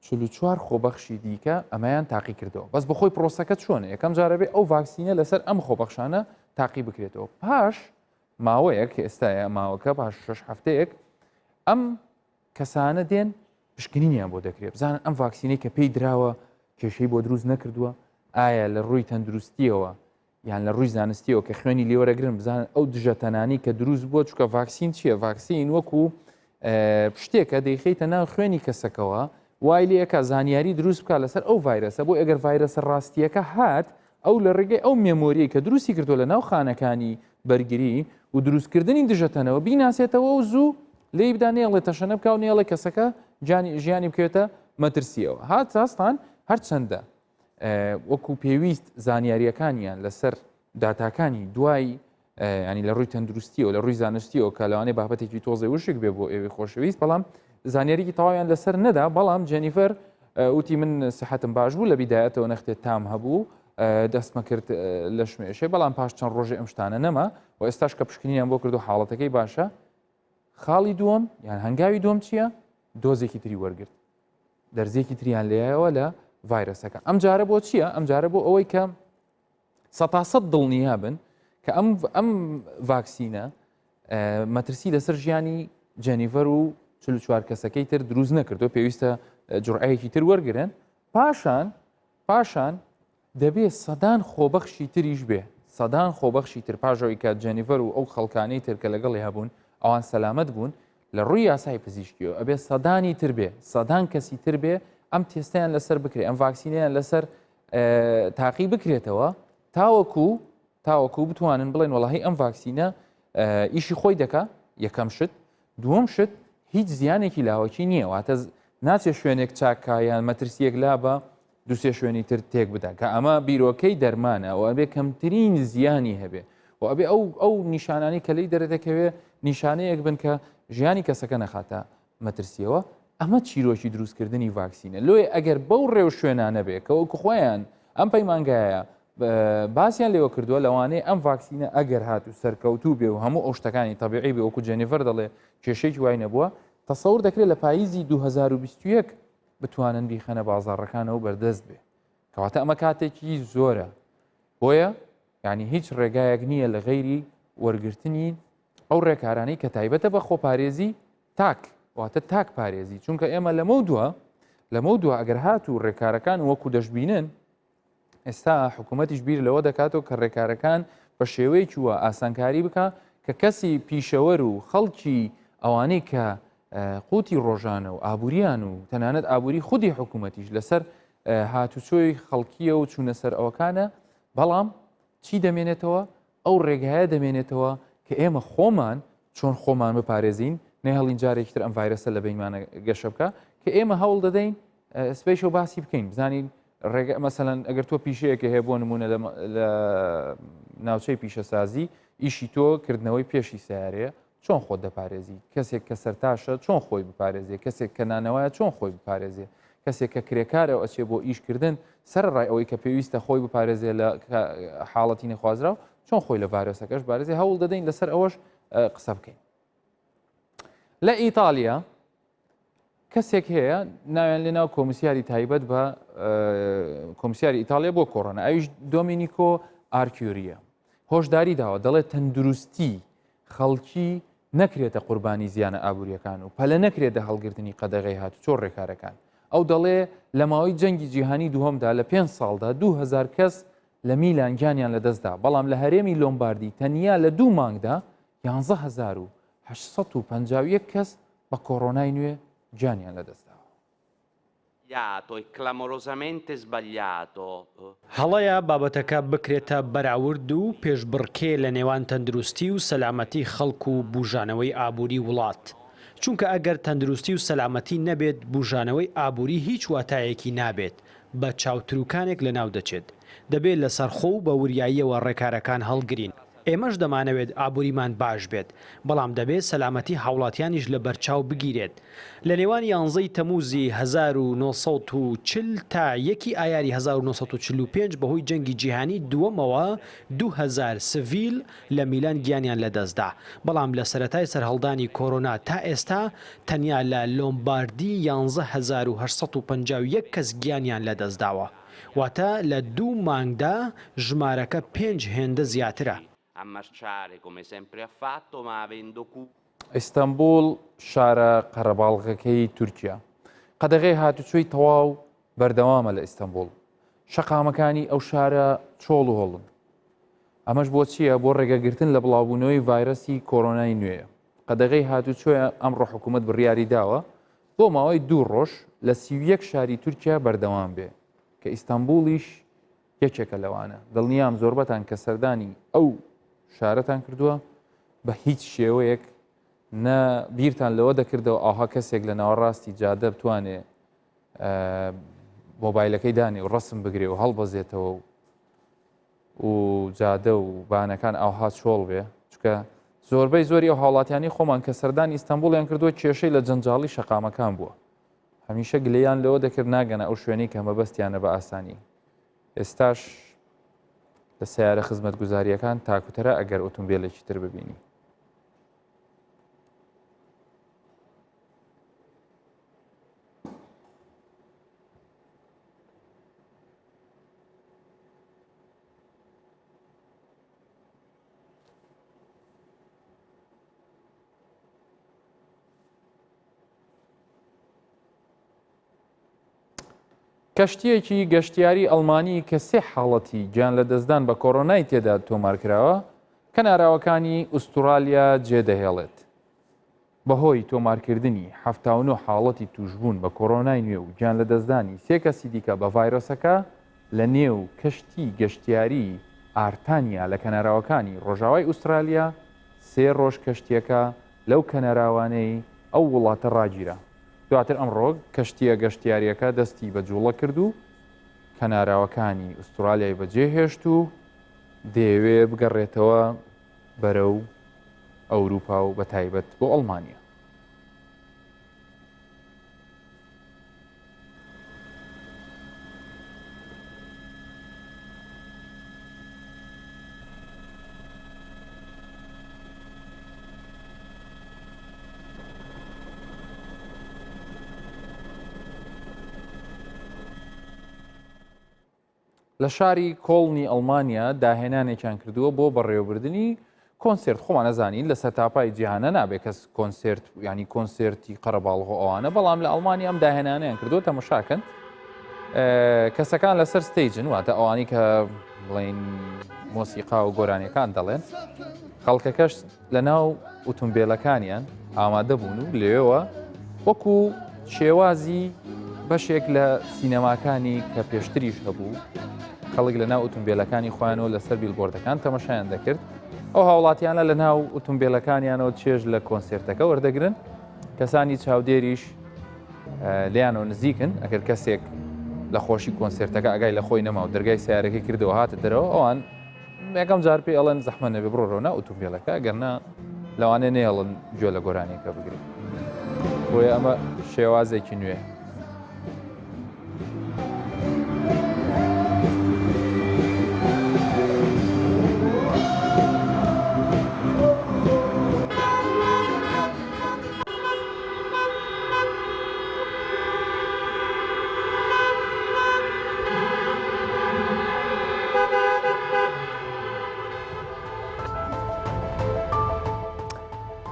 44 خۆبەخشی دیکە ئەمەیان تاقی کردەوە بەس بەخۆی پرۆسەکە چۆنە یەکەم جارە بێ ئەو ڤاکسینە لەسەر ئەم خۆبەخشانە تاقی بکرێتەوە پاش ماوەیەک ئێستاە ماوەکە پاش 6 هەفتەیەک ئەم کەسانە دێن پشکنینیان بۆ دەکرێت بزانن ئەم ڤاکسینەی کە پێی دراوە کێشەی بۆ دروست نەکردووە ئایا لە ڕووی تەندروستیەوە یان لە ڕووی زانستیەوە کە خوێنی لێوەرەگرن بزانن ئەو دژەتەنانی کە دروست بووە چکە ڤاکسین چییە ڤاکسین وەکو شتێکە دەیخیتە ناو خوێنی کەسەکەەوە وای لەکە زانیاری دروست بکە لەسەر ئەو ڤایرەسە بۆ ئەگەر ڤایرەسە ڕاستیەکە هات ئەو لە ڕێگەی ئەو مێمۆریە کە دروستی کردو لە ناو خانەکانی بەرگری و دروستکردنی دژەتەنەوە بیناسێتەوە و زوو لێی بدا نێڵێ تەشەنە بکە و نێڵێ کەسەکە ژیانی بکەوێتە مەترسیەوە هات ڕاستان هەرچەندە وەکو پێویست زانیاریەکانیان لەسەر داتاکانی دوای ینی لە ڕووی تەندروستیەوە لە ڕووی زانستیەوە کە لەوانێ بابەتێکی تۆزی وشک بێ بۆ ئێوەی خۆشەویست بەڵام زانیاریی تەواویان لەسەر نەدا بەڵام جەنیفەر وتی من سەحەتم باش بوو لە بیدایەتەوە نەختێت تام هەبوو دەستمە کرد لە شمێشێ بەڵام پاش چەند ڕۆژێ ئەم شتانە نەما و ئێستاش کە پشکنیان بۆ کرد و حاڵەتەکەی باشە خاڵی دووەم یان هەنگاوی دووەم چییە؟ دۆزێکی تری وەرگرت دەرزێکی تریان لایەوە لە ڤایرەسەکە ئەم جارە بۆ چییە؟ ئەم جارە بۆ ئەوەی کە 100% دڵنیا بن کە ئەم ڤاکسینە مەترسی لەسەر ژیانی جەنیڤەر و 44 کەسەکەی تر دروست نەکردو پێویستە جوڕعەیەکی تر وەرگرن پاشان دەبێت سەدان خۆبەخشی تریش بێ سەدان خۆبەخشی تر پاژەوەی کە جەنیڤەر و ئەو خەڵکانەی تر کە لەگەڵی هەبوون ئەوان سەلامەت بوون لە ڕووی یاسای پزیشکیەوە ئەبێ سەدانی تر بێ سەدان کەسی تر بێ ئەم تێستیان لەسەر بکرێت ئەم ڤاکسینیان لەسەر تاقی بکرێتەوە تاوەکو بتوانن بڵێن وەڵاهی ئەم ڤاکسینە ئیشی خۆی دەکا یەکەم شت دووەم شت هیچ زیانێکی لاوەکی نییە واتە ناچێت شوێنێک چاکایان مەترسیەک لا بە دوسێ شوێنی تر تێک بدە کە ئەمە بیرۆکەی دەرمانە و ئەبێ کەمترین زیانی هەبێ و ئەبێ ئەو نیشانانی کە لی دەردەکەوێت نیشانەیەک بن کە ژیانی کەسەکە نەخاتە مەترسیەوە ئەمە چیرۆکی دروستکردنی ڤاکسینە لۆی ئەگەر بەو ڕێو شوێنانە بێ کە وەکو خۆیان ئەم پەیمانگایە باسییان لێوە کردووە لەوانەیە ئەم ڤاکسینە ئەگەر هات و سەرکەوتوو بێ و هەموو ئەو شتەکانی تەبیعی بێ وەکو جەنیڤەر دەڵێ کێشەیەکی وای نەبووە تەسەور دەکرێت لە پاییزی 2021 بتوانن بیخەنە بازاڕەکانەوە بەردەست بێ کەواتە ئەمە کاتێکی زۆرە بۆیە یعنی هیچ ڕێگایەک نییە لە غەیری وەرگرتنی ئەو ڕێکارانەی کە تایبەتە بە خۆپارێزی واتە تاک پارێزی چونکە ئێمە لەمە دووە ئەگەر هات و ڕێکارەکان وەکو دەشبینن ئێستا حکوومەتیش بیر لەوە دەکاتەوە کە ڕێکارەکان بە شێوەیەکی وە ئاسانکاری بکە کە کەسی پیشەوەر و خەڵکی ئەوانەی کە قوتی ڕۆژانە و ئابوووریان و تەنانەت ئابووری خودی حکوومەتیش لەسەر هاتوچۆی خەڵکیە و چوونە سەر ئەوەکانە بەڵام چی دەمێنێتەوە ئەو ڕێگایە دەمێنێتەوە کە ئێمە خۆمان چۆن خۆمان بپارێزین نە هەڵین جارێکتر ئەم ڤایرەسە لە بینمانە گەشە بکە کە ئێمە هەوڵ دەدەین سپیش و باسی بکەین بزانین ڕێگە مەسەلەن ئەگەر تۆ پیشەیەکە هەیە بۆ نمونە لە ناوچەی پیشەسازی ئیشی تۆ کردنەوەی پێشی سیارەیە چۆن خۆت دەپارێزی کەسێک کە سەرتاشە چۆن خۆی بپارێزیە کەسێک کە نانەوەیە چۆن خۆی بپارێزیە کەسێک کە کرێکارەوە ئەچێ بۆ ئیشکردن سەرڕای ئەوەی کە پێویستە خۆی بپارێزیە لە حاڵەتی نەخوازراو چۆن خۆی لە ڤایرۆسەکەش بارێزی هەوڵ دەدەین لەسەر ئەوەش قسە بکەین. لە ئیتالیا کەسێک هەیە ناویان لێناو کۆمسیاری تایبەت بە کۆمسیاری ئیتالیا بۆ کۆڕۆنا ئەویش دۆمینیکۆ ئارکیۆریە هۆشداری داوە دەڵێت تەندروستی خەڵکی نەکرێتە قوربانی زیانە ئابوووریەکان و پەلە نەکرێتە هەڵگرتنی قەدەغی هاتوچۆ ڕێکارەکان. ئەو دەڵێ لە ماوەی جەنگی جیهانی دووهەمدا لە 5 ساڵدا 2000 کەس لە میلان گیانیان لەدەستدا، بەڵام لە هەرێمی لۆمباردی تەنیا لە 2 مانگدا 11851 کەس بە کۆڕۆنای نوێ گیانیان لەدەستدا. هەڵەیە بابەتەکە بکرێتە بەراورد و پێشبڕکێ لە نێوان تەندروستی و سەلامەتی خەڵکو و بوژانەوەی ئابووری وڵات. چونکە ئەگەر تەندروستی و سەلامەتی نەبێت بوژانەوەی ئابووری هیچ واتایەکی نابێت، بە چاوتروکانێک لەناو دەچێت. دەبێت لە سەرخۆ و بە وریاییەوە ڕێکارەکان هەڵگرین. ئێمەش دەمانەوێت ئابووریمان باش بێت، بەڵام دەبێت سەلامەتی هاوڵاتیانیش لە بەرچاو بگیرێت. لە نێوان 11 تەموزی 1940 تا 1 ئایاری 1945 بەهۆی جەنگی جیهانی دووەمەوە 2000 سڤیل لە میلان گیانیان لەدەستدا، بەڵام لە سەرەتای سەرهەڵدانی کۆرۆنا تا ئێستا تەنیا لە لۆمباردی 11851 کەس گیانیان لەدەستداوە، واتە لە 2 مانگدا ژمارەکە 5 هێندە زیاترە. ئیستانبول شارە قەرەباڵغەکەی تورکیا. قەدەغەی هاتوچۆی تەواو بەردەوامە لە ئیستانبول. شەقامەکانی ئەو شارە چۆڵ و هۆڵن. ئەمەش بۆ چییە؟ بۆ ڕێگەگرتن لە بڵاوبوونەوەی ڤایرەسی کۆرۆنای نوێیە. قەدەغەی هاتوچۆیە ئەمڕۆ حکوومەت بڕیاری داوە بۆ ماوەی 2 ڕۆژ لە 31 شاری تورکیا بەردەوام بێ کە ئیستانبولیش یەکێکە لەوانە. دڵنیام زۆربەتان کە سەردانی ئەو شارەتان کردووە بە هیچ شێوەیەک نە بیرتان لەوە دەکردەوە ئاها کەسێک لە ناوەڕاستی جادە بتوانێ مۆبایلەکەی دانێ و ڕسم بگرێ و هەڵبەزێتەوە و جادە و بانەکان ئاها چۆڵ بێ، چکە زۆربەی زۆری ئەو هاوڵاتیانی خۆمان کە سەردانی ئیستانبولیان کردووە کێشەی لە جەنجاڵی شەقامەکان بووە. هەمیشە گلەیان لەوە دەکرد ناگەنە ئەو شوێنەی کە مەبەستیانە بە ئاسانی. ئێستاش لە سیارە خزمەتگوزاریەکان تاکوتەرە ئەگەر ئۆتۆمبیلێکی تر ببینی. کەشتیەکی گەشتیاری ئەڵمانی کە 3 حاڵەتی گیان لە دەستدان بە کۆڕۆنای تێدا تۆمارکراوە کەناراوەکانی ئوستورالیا جێدەهێڵێت. بەهۆی تۆمارکردنی 79 حاڵەتی توشبوون بە کۆڕۆنای نوێ و گیان لە دەستدانی 3 کەسی دیکە بە ڤایرۆسەکە لە نێو کەشتی گەشتیاری ئارتانیا لە کەناراوەکانی ڕۆژاوای ئوسترالیا 3 ڕۆژ کەشتیەکە لەو کەناراوانەی ئەو وڵاتە ڕاگیرە. دواتر ئەمڕۆ کەشتیە گەشتیاریەکە دەستی بە جوڵە کرد و کەناراوەکانی ئوسترالیای بەجێهێشت و دەیەوێ بگەڕێتەوە بەرەو ئەوروپا و بە تایبەت بۆ ئەڵمانیا. لە شاری کۆڵنی ئەڵمانیا داهێنانێکیان کردووە بۆ بەڕێوەبردننی کۆنسرت. خۆمان نەزانین لە سەرتاپای جیهانە نابێت کەس کۆنسرت ینی کۆنسرتی قەرەباڵغ ئەوانە، بەڵام لە ئەڵمانی ئەم داهێنانیان کردووە تەماشاکەن. کەسەکان لەسەر ستەیجن، واتە ئەوانی کە بڵین مۆسیقا و گۆرانیەکان دەڵێن، خەڵکەکەش لە ناو ئۆتۆمبیلەکانیان ئامادە بوون و لێوە وەکو شێوازی بەشێک لە سینەماکانی کە پێشتریش هەبوو خەڵک لە ناو ئۆتۆمبیلەکانی خۆیانەوە لەسەر بیلبۆردەکان تەماشایان دەکرد. ئەو هاوڵاتیانە لە ناو ئۆتۆمبیلەکانیانەوە چێژ لە کۆنسرتەکە وەردەگرن، کەسانی چاودێریش لیانەوە نزیکن. ئەگەر کەسێک لە خۆشی کۆنسرتەکە ئەگای لە خۆی نەما و دەرگای سیارەکەی کردەوە هاتە دەرەوە، ئەوان یەکەم جار پێی ئەڵێن زەحمە نەبێ بڕۆ ناو ئۆتۆمبیلەکە، ئەگەرنا لەوانێ نێڵن گوێ لە گۆرانیەکە بگرێت. بۆیە ئەمە شێوازێکی نوێ.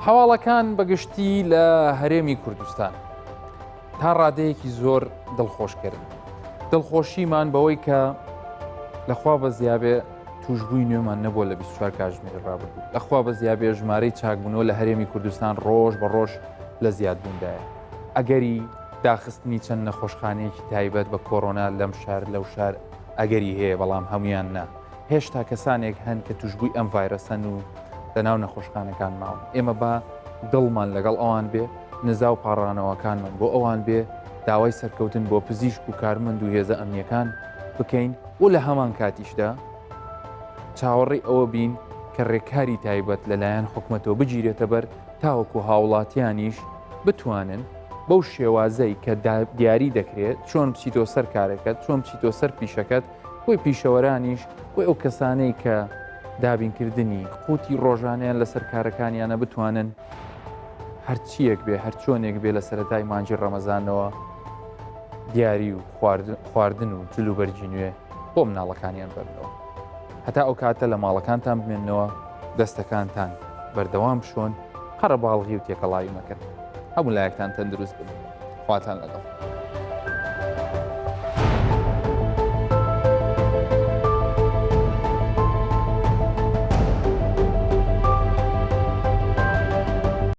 هەواڵەکان بەگشتی لە هەرێمی کوردستان تا ڕادەیەکی زۆر دڵخۆشکردن. دڵخۆشیمان بەوەی کە لەخوا بە زیابێ توشببووی نوێمان نەبووە لە 24 کاتژمێر ڕابردوو. لەخوا بە زیابێ ژمارەی چاکبوونەوە لە هەرێمی کوردستان ڕۆژ بە ڕۆژ لە زیادبووندایە. ئەگەری داخستنی چەند نەخۆشخانەیەکی تایبەت بە کۆڕۆنا لەم شار لەو شار ئەگەری هەیە بەڵام هەمویان نا. هێشتا کەسانێک هەن کە توشببووی ئەم ڤایرەسەن و لەناو نەخۆشخانەکان ماوە. ئێمە بە دڵمان لەگەڵ ئەوان بێ، نزا و پاڕانەوەکانمان بۆ ئەوان بێ، داوای سەرکەوتن بۆ پزیشک و کارمەند و هێزە ئەمنیەکان بکەین و لە هەمان کاتیشدا چاوەڕێی ئەوە بین کە ڕێکاری تایبەت لەلایەن حکوومەتەوە بگیرێتە بەر تاوەکو هاوڵاتیانیش بتوانن بەو شێوازەی کە دیاری دەکرێت چۆن بچیتۆ سەر کارەکەت، چۆن بچیتۆ سەر پیشەکەت، بۆی پیشەوەرانیش بۆی ئەو کەسانەی کە دابینکردنی قوتی ڕۆژانیان لەسەر کارەکانیانە بتوانن هەرچیەک بێ هەر چۆنێک بێ لە سەرەتای مانجی ڕەمەزانەوە دیاری و خواردن و جلوبەرجی نوێ بۆ مناڵەکانیان بەرنەوە. هەتا ئەو کاتە لە ماڵەکانتان بمێنەوە، دەستەکانتان بەردەوام بشۆن، قەرە باڵغی و تێکەڵاوی مەکەن. هەموو لایەکتان تەندروست بن. خواتان لەگەڵ.